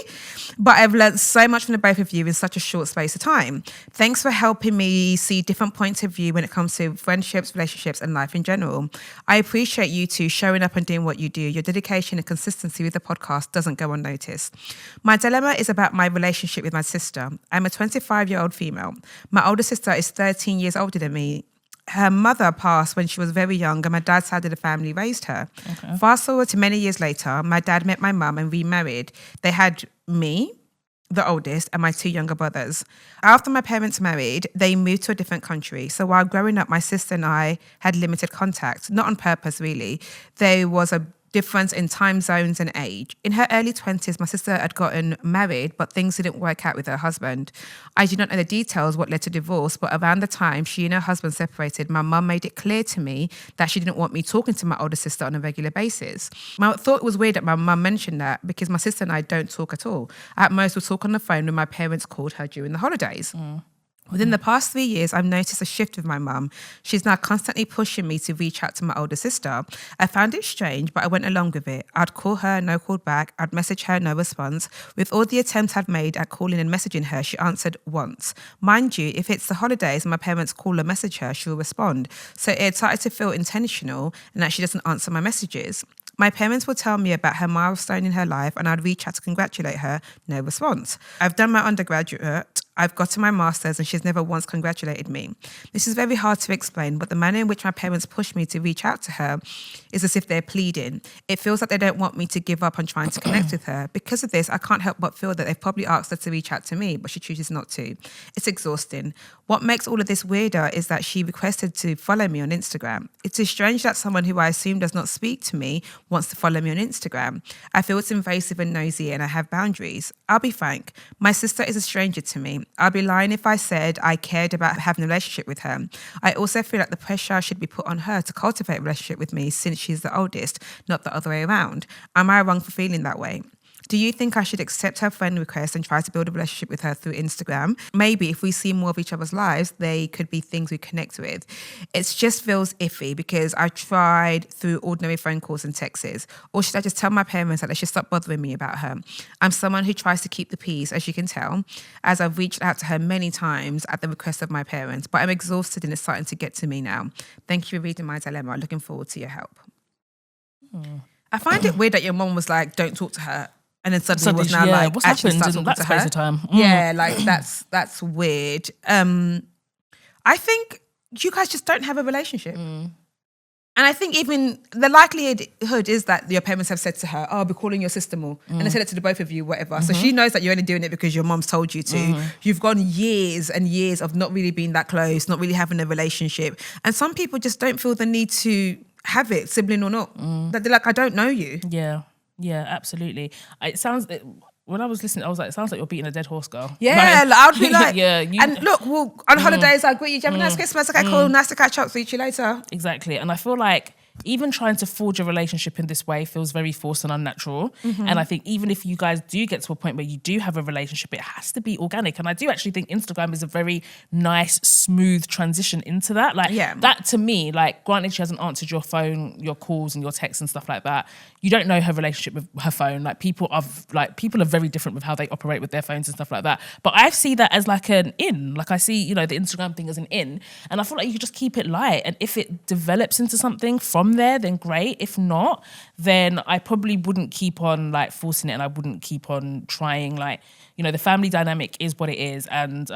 But I've learned so much from the both of you in such a short space of time. Thanks for helping me see different points of view when it comes to friendships, relationships, and life in general. I appreciate you two showing up and doing what you do. Your dedication and consistency with the podcast doesn't go unnoticed. My dilemma is about my relationship with my sister. I'm a 25-year-old female. My older sister is 13 years older than me. Her mother passed when she was very young and my dad's side of the family raised her. Okay. Fast forward to many years later, my dad met my mum and remarried. They had me, the oldest, and my two younger brothers. After my parents married, they moved to a different country. So while growing up, my sister and I had limited contact, not on purpose really. There was a difference in time zones and age. In her early 20s, my sister had gotten married, but things didn't work out with her husband. I do not know the details what led to divorce, but around the time she and her husband separated, my mum made it clear to me that she didn't want me talking to my older sister on a regular basis. I thought it was weird that my mum mentioned that because my sister and I don't talk at all. At most, we'll talk on the phone when my parents called her during the holidays. Within the past 3 years, I've noticed a shift with my mum. She's now constantly pushing me to reach out to my older sister. I found it strange, but I went along with it. I'd call her, no call back. I'd message her, no response. With all the attempts I've made at calling and messaging her, she answered once. Mind you, if it's the holidays and my parents call or message her, she'll respond. So it started to feel intentional and that she doesn't answer my messages. My parents would tell me about her milestone in her life and I'd reach out to congratulate her, no response. I've done my undergraduate, I've got to my master's and she's never once congratulated me. This is very hard to explain, but the manner in which my parents push me to reach out to her is as if they're pleading. It feels like they don't want me to give up on trying to connect with her. Because of this, I can't help but feel that they've probably asked her to reach out to me, but she chooses not to. It's exhausting. What makes all of this weirder is that she requested to follow me on Instagram. It is strange that someone who I assume does not speak to me wants to follow me on Instagram. I feel it's invasive and nosy and I have boundaries. I'll be frank, my sister is a stranger to me. I'd be lying if I said I cared about having a relationship with her. I also feel like the pressure should be put on her to cultivate a relationship with me since she's the oldest, not the other way around. Am I wrong for feeling that way? Do you think I should accept her friend request and try to build a relationship with her through Instagram? Maybe if we see more of each other's lives, they could be things we connect with. It just feels iffy because I tried through ordinary phone calls and texts. Or should I just tell my parents that they should stop bothering me about her? I'm someone who tries to keep the peace, as you can tell, as I've reached out to her many times at the request of my parents, but I'm exhausted and it's starting to get to me now. Thank you for reading my dilemma. Looking forward to your help. I find it weird that your mom was like, don't talk to her. And then suddenly was now like, what's actually happened start in talking that to her. space of time? Yeah, like that's weird. I think you guys just don't have a relationship. And I think even the likelihood is that your parents have said to her, oh, I'll be calling your sister more. And they said it to the both of you, whatever. So she knows that you're only doing it because your mom's told you to. You've gone years and years of not really being that close, not really having a relationship. And some people just don't feel the need to have it, sibling or not. That they're like, I don't know you. Yeah, absolutely. It sounds, when I was listening, I was like, it sounds like you're beating a dead horse, girl. Yeah, like, I'd be like, yeah, and look, well, on holidays, I greet you, have a nice Christmas, okay, cool, nice to catch up, see you later. Exactly. And I feel like even trying to forge a relationship in this way feels very forced and unnatural. And I think even if you guys do get to a point where you do have a relationship, it has to be organic. And I do actually think Instagram is a very nice, smooth transition into that. Like that to me, like granted she hasn't answered your phone, your calls and your texts and stuff like that. You don't know her relationship with her phone. Like people are very different with how they operate with their phones and stuff like that. But I see that as like an in. Like I see, you know, the Instagram thing as an in. And I feel like you could just keep it light. And if it develops into something from there, then great. If not, then I probably wouldn't keep on like forcing it and I wouldn't keep on trying. Like, you know, the family dynamic is what it is. And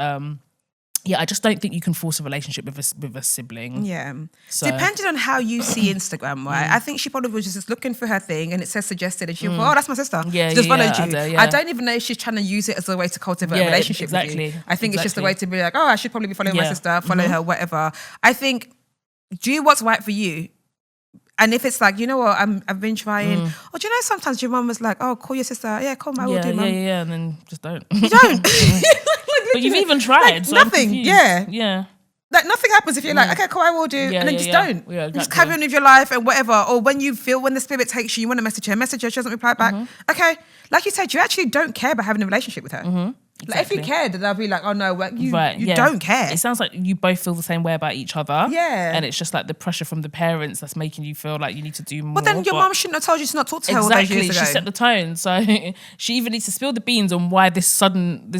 yeah, I just don't think you can force a relationship with a sibling. Yeah. So, depending on how you see Instagram, right? I think she probably was just looking for her thing and it says suggested and she thought, oh, that's my sister. Yeah, she just followed you. I don't even know if she's trying to use it as a way to cultivate a relationship with you. I think it's just a way to be like, oh, I should probably be following my sister, follow her, whatever. I think do what's right for you. And if it's like, you know what, I've been trying. Or do you know sometimes your mum was like, oh, call your sister. Yeah, call my will do, mum. Yeah, and then just don't. You don't. But you've even tried. Like, so nothing. Yeah. Like nothing happens if you're like, okay, cool, I will do, and then just don't. Yeah, exactly. Just carry on with your life and whatever. Or when the spirit takes you, you want to message her, she doesn't reply back. Okay, like you said, you actually don't care about having a relationship with her. Like if you cared, then I'll be like, oh no, you don't care. It sounds like you both feel the same way about each other. Yeah. And it's just like the pressure from the parents that's making you feel like you need to do more. But then your mum shouldn't have told you to not talk to her all those years ago. She set the tone. So she either needs to spill the beans on why this sudden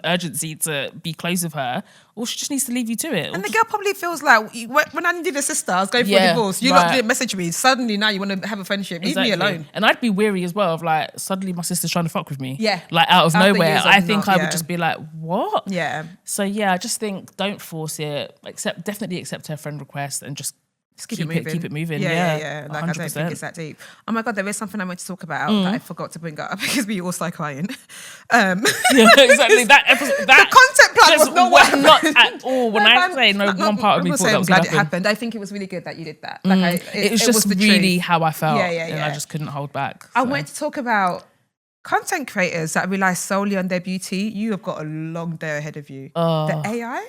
urgency to be close with her, or she just needs to leave you to it. And the girl probably feels like, when I needed a sister, I was going for a divorce. You lot didn't message me. Suddenly now you want to have a friendship. Leave me alone. And I'd be weary as well of like, suddenly my sister's trying to fuck with me. Yeah. Like out of nowhere. I think I would just be like, what? Yeah. So yeah, I just think don't force it. Definitely accept her friend request and just keep it moving. Yeah. Like 100%. I don't think it's that deep. Oh my God, there is something I want to talk about that I forgot to bring up because we all start crying. Yeah, exactly. That episode, the content plan was not at all. When I say one part of me thought that was glad it happened. I think it was really good that you did that. Like it was just really how I felt. Yeah. And I just couldn't hold back. So. I wanted to talk about content creators that rely solely on their beauty. You have got a long day ahead of you. The AI?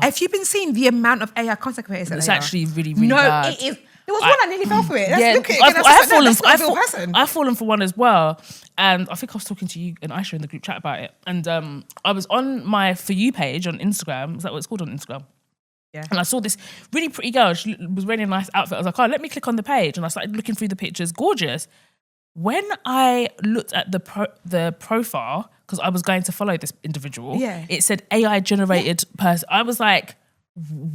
Have you been seeing the amount of AI content creators? It's actually really, really bad. It is. There was one I nearly fell for it. I've fallen for one as well. And I think I was talking to you and Aisha in the group chat about it. And I was on my For You page on Instagram. Is that what it's called on Instagram? Yeah. And I saw this really pretty girl. She was wearing a nice outfit. I was like, oh, let me click on the page. And I started looking through the pictures. Gorgeous. When I looked at the profile, because I was going to follow this individual, it said AI generated person. I was like,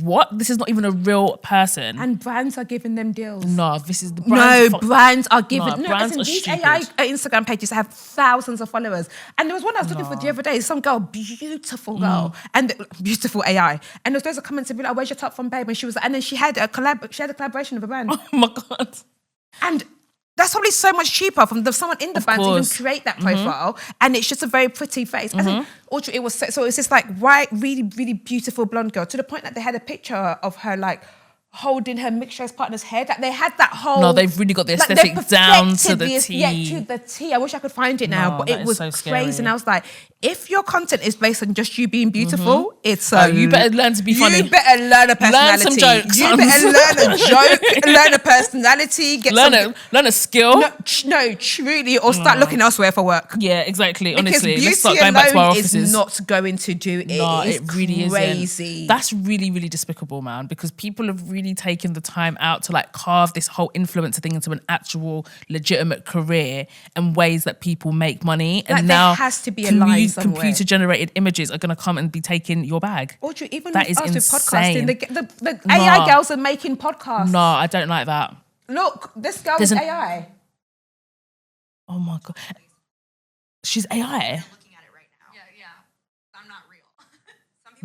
what? This is not even a real person. And brands are giving them deals. No, this is the brands. No, brands are giving. No, brands are these stupid. AI Instagram pages have thousands of followers. And there was one I was looking for the other day. Some girl, beautiful girl, and beautiful AI. And there was those comments to be like, "Where's your top from, babe?" And she was, and then she had a collaboration with a brand. Oh my God. And that's probably so much cheaper from someone in the band to even create that profile, and it's just a very pretty face. I think Audrey, it was so it's this like white, really, really beautiful blonde girl to the point that they had a picture of her like holding her mixed race partner's head. Like they had that whole. No, they've really got the aesthetic down to the T. Yeah, to the T. I wish I could find it now, but it was so crazy. scary. And I was like, if your content is based on just you being beautiful, it's you better learn to be funny. You better learn a personality. Learn some jokes. You better learn a joke, learn a personality, learn a skill. No, truly, or start looking elsewhere for work. Yeah, exactly. Because Honestly, beauty let's start going back to our alone offices. is not going to do it. No, it really crazy. isn't. That's really, really despicable, man, because people have really taken the time out to like carve this whole influencer thing into an actual legitimate career and ways that people make money. And like now there has to be a line somewhere. Computer generated images are going to come and be taking your bag. Audrey, even that with is us insane. with podcasting, the AI girls are making podcasts. No, I don't like that. Look, this girl is AI. Oh my God. She's AI?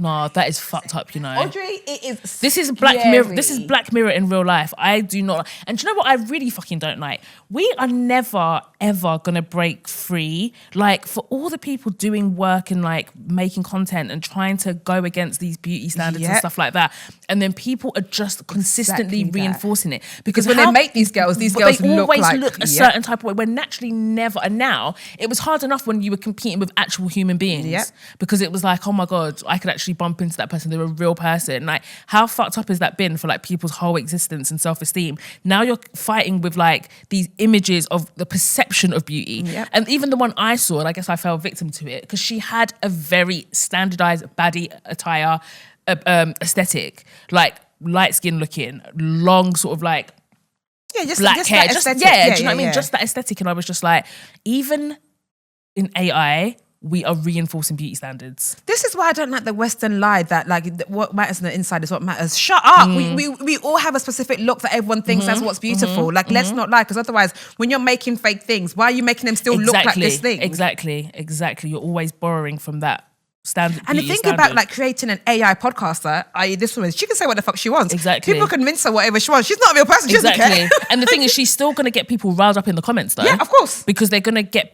No, that is fucked up, you know. Audrey, it is. This is Black Mirror. This is Black Mirror in real life. I do not. And do you know what I really fucking don't like? We are never ever gonna break free. Like for all the people doing work and like making content and trying to go against these beauty standards and stuff like that, and then people are just consistently reinforcing it because when they make these girls they always look a certain type of way. When naturally never. And now it was hard enough when you were competing with actual human beings because it was like, oh my God, I could actually bump into that person. They're a real person. Like, how fucked up has that been for like people's whole existence and self-esteem? Now you're fighting with like these images of the perception of beauty. And even the one I saw, and I guess I fell victim to it because she had a very standardized baddie attire aesthetic, like light skin looking, long sort of like black hair. Do you know what I mean? Just that aesthetic. And I was just like, even in AI, we are reinforcing beauty standards. This is why I don't like the Western lie that like what matters on the inside is what matters. Shut up. We all have a specific look that everyone thinks that's what's beautiful. Like let's not lie, because otherwise when you're making fake things, why are you making them still look like this thing? Exactly. You're always borrowing from that standard. And the thing about like creating an AI podcaster, i.e. this woman, she can say what the fuck she wants. Exactly. People convince her whatever she wants. She's not a real person. She doesn't care. And the thing is, she's still going to get people riled up in the comments though. Yeah, of course. Because they're going to get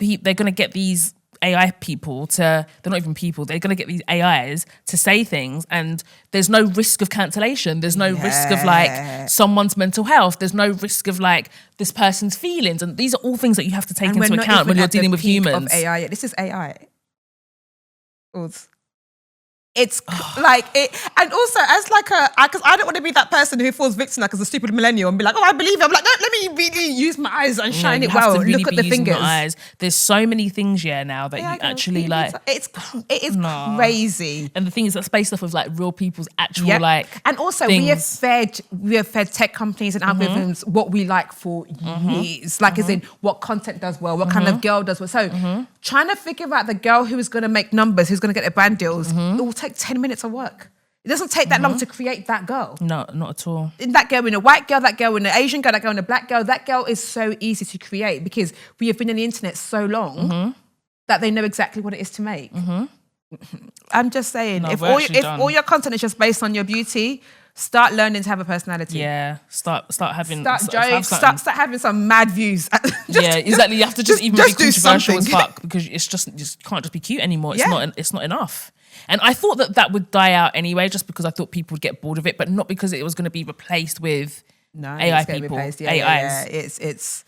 these AI people they're not even people, they're going to get these AIs to say things, and there's no risk of cancellation. There's no risk of like someone's mental health. There's no risk of like this person's feelings. And these are all things that you have to take into account when you're dealing with humans. Of AI. This is AI. It's like it, and also as like because I don't want to be that person who falls victim like as a stupid millennial and be like, oh, I believe it. I'm like, no, let me really use my eyes and shine it well. Really look at the fingers. Eyes. There's so many things now that you actually like. It is crazy. And the thing is that's based off of like real people's actual like. And also things. we have fed tech companies and algorithms what we like for years. Like as in what content does well, what kind of girl does well. So trying to figure out the girl who is going to make numbers, who's going to get the brand deals, it will take 10 minutes of work. It doesn't take that long to create that girl. No, not at all. That girl in a white girl, that girl in an Asian girl, that girl in a black girl, that girl is so easy to create because we have been on the internet so long that they know exactly what it is to make. I'm just saying, if all your content is just based on your beauty, start learning to have a personality. Yeah, start having jokes, start having some mad views. Exactly. You have to just even be controversial as fuck because it's just can't just be cute anymore. It's not enough. And I thought that would die out anyway, just because I thought people would get bored of it, but not because it was going to be replaced with AI people. AIs. It's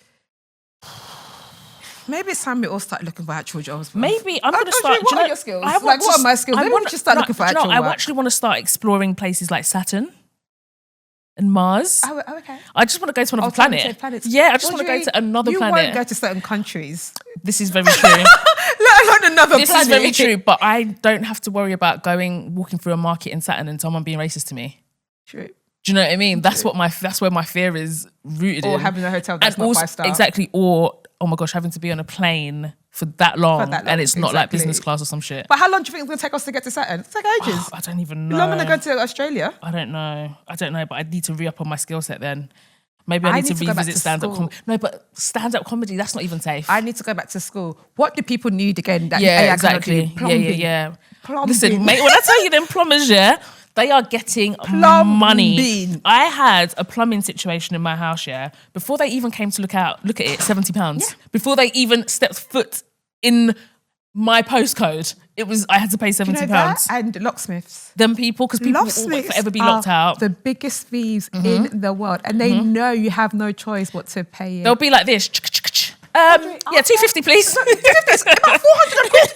maybe it's time we all start looking for actual jobs. Maybe I'm going to start. What are your skills? What are my skills? Maybe we should start looking for actual work. I actually want to start exploring places like Saturn. and Mars. Oh, okay. I just want to go to another planet. Planets. Yeah, I just want to go to another planet. You won't go to certain countries. This is very true. Let alone another planet. This is very true, but I don't have to worry about walking through a market in Saturn and someone being racist to me. True. Do you know what I mean? That's where my fear is rooted in. Or having a hotel that's not 5-star. Exactly. Or, oh my gosh, having to be on a plane for that long and it's not like business class or some shit. But how long do you think it's going to take us to get to Saturn? It's like ages. Oh, I don't even know. How long am I going to go to Australia? I don't know, but I need to re-up on my skill set then. Maybe I need to revisit stand-up comedy. No, but stand-up comedy, that's not even safe. I need to go back to school. What do people need again? That yeah, AI exactly. Plumbing. Yeah. Plumbing. Listen, mate, when I tell you them plumbers, yeah, they are getting money. I had a plumbing situation in my house, yeah. Before they even came to look at it, £70. Yeah. Before they even stepped foot in my postcode, I had to pay £70. Do you know that? And locksmiths. Them people, because people will forever be locked out. The biggest thieves in the world, and they know you have no choice but to pay it. They'll be like this. Audrey, yeah, $250, please. About 400 quid.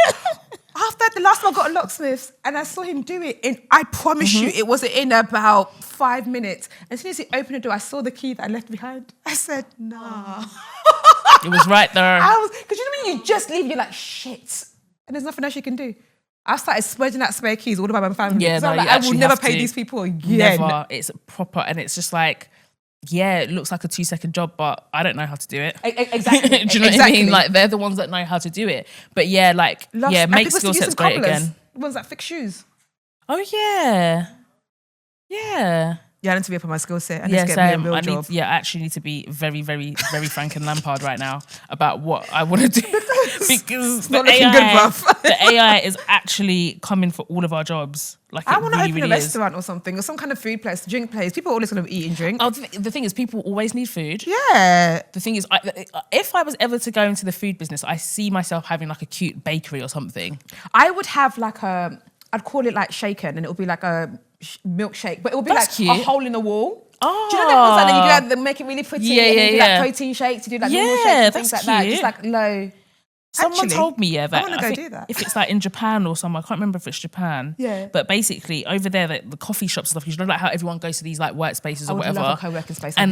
After the last time I got a locksmith and I saw him do it, I promise you, it wasn't in about 5 minutes. As soon as he opened the door, I saw the key that I left behind. I said, nah. It was right there. Because you know when you just leave, you're like, shit. And there's nothing else you can do. I started spreading out spare keys all about my family. Yeah, no, I will never pay these people again. Never. It's proper, and it's just like, yeah, it looks like a 2-second job, but I don't know how to do it. Exactly. Do you know what I mean? Like, they're the ones that know how to do it. But yeah, like, make skill sets great again. The ones that fix shoes. Oh, yeah. Yeah. Yeah, I need to be up on my skill set. I need to get me a real job. I actually need to be very, very, very Frank and Lampard right now about what I want to do. Because the AI is actually coming for all of our jobs. Like, I want to open a restaurant or something, or some kind of food place, drink place. People are always going to eat and drink. Oh, the thing is, people always need food. Yeah. The thing is, if I was ever to go into the food business, I see myself having like a cute bakery or something. I would have like I'd call it like shaken, and it would be like a milkshake, but it would be That's like cute. a hole in the wall. Oh. Do you know that ones that you do, make it really pretty and you do like protein shakes, you do like normal shakes and things like that. Just like low. Someone told me, that I want to go do that. If it's like in Japan or somewhere, I can't remember if it's Japan. Yeah. But basically, over there, the coffee shops and stuff, you know, like how everyone goes to these like workspaces or whatever. I would love a co-working space. And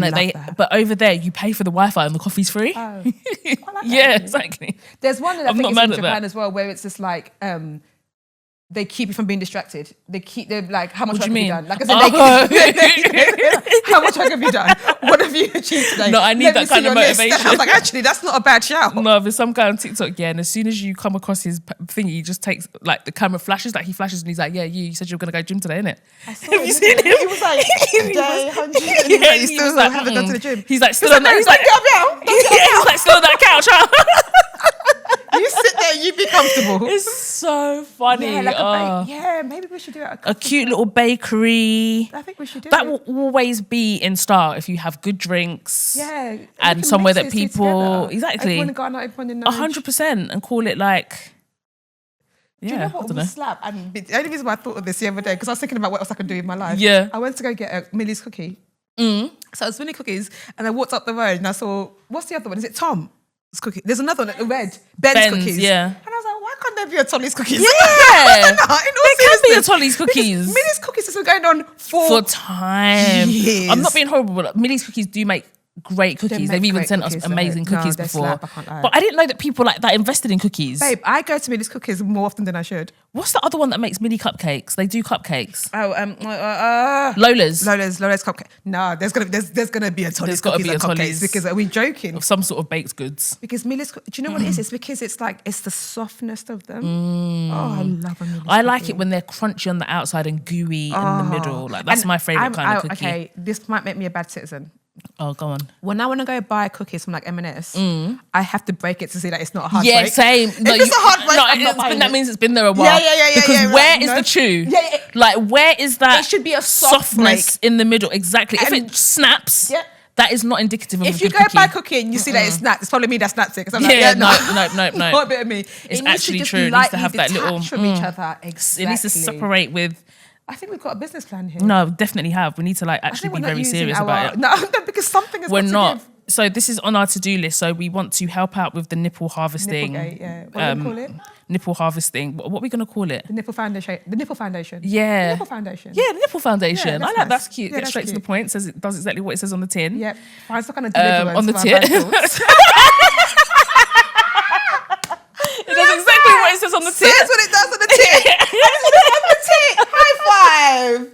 but over there, you pay for the Wi-Fi and the coffee's free. Oh, I like that. Yeah, exactly. There's one that I think is in Japan as well, where it's just like they keep you from being distracted. They're like, how much work have you done? Like I said, how much work have you done? What have you achieved today? No, I need that kind of motivation. I was like, actually, that's not a bad shout. No, there's some guy on TikTok, and as soon as you come across his thing, he just takes, like, the camera flashes, like he flashes and he's like, yeah, you said you were going to go gym today, innit? Have you seen him? He was like, day 100, and he still haven't gone to the gym. He's like, still on that. He's like, still on that couch, huh? You sit there, you be comfortable. It's so funny. Yeah, maybe we should do it. A cute little bakery. I think we should do that. That will always be in style if you have good drinks. Yeah. And somewhere that people... Exactly. 100%. And call it like... Yeah, do you know what would slap? And the only reason why I thought of this the other day, because I was thinking about what else I can do in my life. Yeah. I went to go get a Millie's cookie. So I was winning cookies and I walked up the road and I saw, what's the other one? Is it Tom? Cookie. There's another one, red. Ben's cookies. Yeah. And I was like, why can't there be a Tolly's cookies? Yeah. There can be a Tolly's cookies. Millie's cookies has been going on for time. Years. I'm not being horrible, but Millie's cookies do make great cookies. They've even sent us amazing cookies before. But I didn't know that people like that invested in cookies. Babe, I go to Millie's cookies more often than I should. What's the other one that makes mini cupcakes? They do cupcakes. Oh, Lola's cupcake. No, there's gonna be a Tolly's cookies and cupcakes, because are we joking? Of some sort of baked goods. Because Millie's, do you know what it is? It's because it's the softness of them. Oh, I love them. I like it when they're crunchy on the outside and gooey in the middle. Like that's my favorite kind of cookie. Okay, this might make me a bad citizen. Oh, go on. When I want to go buy cookies from like M&S, I have to break it to see that it's not a hard break. Yeah, same. No, if it's a hard break, that means it's been there a while. Yeah. Because where is the chew? Yeah. Like, where is that? It should be a softness in the middle. Exactly. If it snaps, that is not indicative of a good cookie. If you go buy cookie and you see that it snaps, it's probably me that snaps it. Because I'm like, no. Not a bit of me. It's actually true. It needs to have that little... from each other. Exactly. It needs to separate with... I think we've got a business plan here. No, definitely have. We need to like actually be very serious about it. No, because something is. We're not. So this is on our to-do list. So we want to help out with the nipple harvesting. Nipplegate, yeah. What do we call it? nipple harvesting. What are we going to call it? The nipple foundation. The nipple foundation. Yeah. The nipple foundation. Yeah, the nipple foundation. Yeah, I like nice. that's cute. Yeah, Get that's straight to cute. the point. Says it does exactly what it says on the tin. Yep. Find some kind of deliverance On the for our tin. bad thoughts. It does exactly what it says on the tin. That's what it does on the tin. On the tin. High five.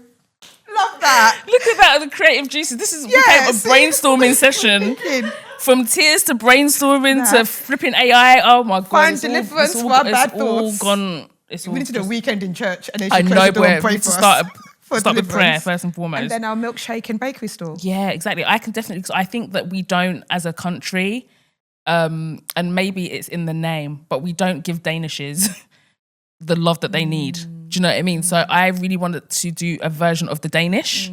Love that. Look at that, the creative juices. This is Yeah, became a see? brainstorming session. Thinking. From tears to brainstorming to flipping AI. Oh my God. Find it's all- deliverance it's all- for our bad It's all thoughts. gone. It's all We need to do a just- weekend in church and then I she know, close the door but and pray we need for to us. start For with prayer deliverance. first and foremost. And then our milkshake and bakery store. Yeah, exactly. I can definitely, because I think that we don't, as a country, and maybe it's in the name, but we don't give Danishes the love that they need. Do you know what I mean? So I really wanted to do a version of the Danish.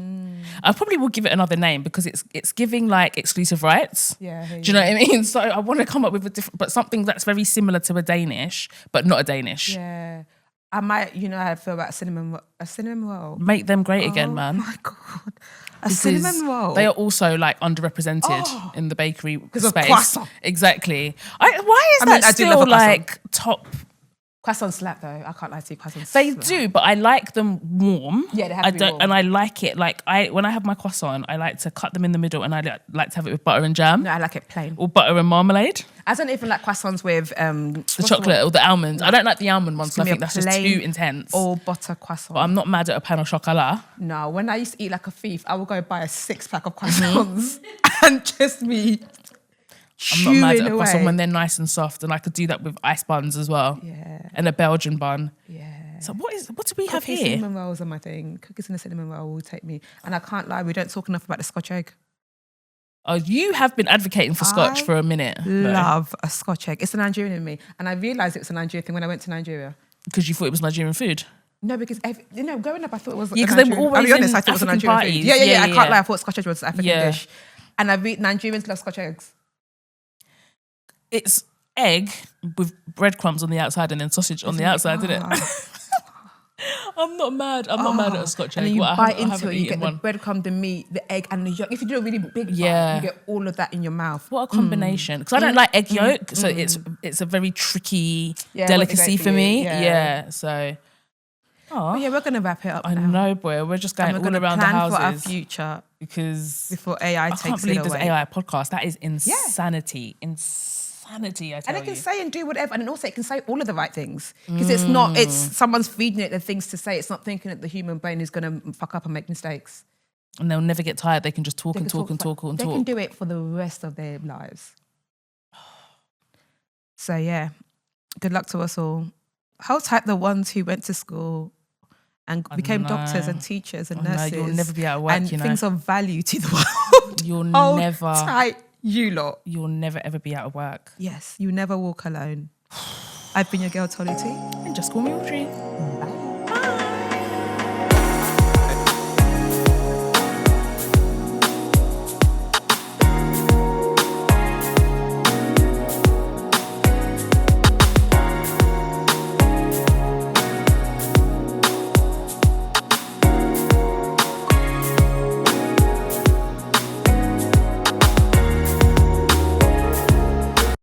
I probably will give it another name because it's giving like exclusive rights. Yeah. Do you know what I mean? So I want to come up with a different, but something that's very similar to a Danish, but not a Danish. Yeah. I might, you know how I feel about a cinnamon roll. Make them great again, man. Oh my God. A cinnamon roll. They are also like underrepresented in the bakery of space. croissant. Exactly. Why is I mean, that I do love still a croissant. like top? Croissant slap though. I can't lie to you. Croissant They slap. do, but I like them warm. Yeah, they have to be warm. And I like it. Like when I have my croissant, I like to cut them in the middle, and I like to have it with butter and jam, No, I like it plain. or butter and marmalade. I don't even like croissants with The chocolate or the almonds. I don't like the almond ones. Give I me think a that's just plain too intense. or butter croissant. But I'm not mad at a pan au chocolat. No, when I used to eat like a thief, I would go buy a 6-pack of croissants and just be I'm not mad at a chewing croissant away. when they're nice and soft, and I could do that with ice buns as well. Yeah. And a Belgian bun. Yeah. So what do we have Cookies, here? cinnamon rolls are my thing. Cookies and a cinnamon roll will take me. And I can't lie, we don't talk enough about the Scotch egg. Oh, you have been advocating for Scotch I for a minute. Love a Scotch egg. It's the Nigerian in me. And I realised it was a Nigerian thing when I went to Nigeria. Because you thought it was Nigerian food. No, because growing up, I thought it was. Yeah, a 'cause they were Nigerian- always I'll be honest, in I thought it was a African Nigerian parties. food. Yeah. Yeah, I yeah. can't lie, I thought Scotch egg was an African Yeah. dish. And Nigerians love Scotch eggs. It's egg with breadcrumbs on the outside and then sausage on the outside, isn't it? I'm not mad. I'm not mad at a Scotch egg. And then you Well, I bite haven't into it, you eaten get the breadcrumb, the meat, the egg, and the yolk. If you do a really big bite, Yeah. you get all of that in your mouth. What a combination. Because I don't like egg yolk, so it's a very tricky Yeah, delicacy what for they me. go for you, Yeah, so... But yeah, we're going to wrap it up I now. know, boy. We're just going And we're all going to around the plan for our houses. future Because before AI I takes can't it believe away. there's AI podcast. That is insanity. Insanity, I tell And it you. can say and do whatever, and also it can say all of the right things because it's someone's feeding it the things to say. It's not thinking that the human brain is going to fuck up and make mistakes. And they'll never get tired. They can just talk They and can talk and talk and They talk. can do it for the rest of their lives. So yeah, good luck to us all. Hold tight the ones who went to school and became doctors and teachers and I know, nurses. you'll never be out of work, and you know. things of value to the world. You'll Hold never, tight, you lot. you'll never ever be out of work. Yes, you never walk alone. I've been your girl, Tolly T. And just call me Audrey.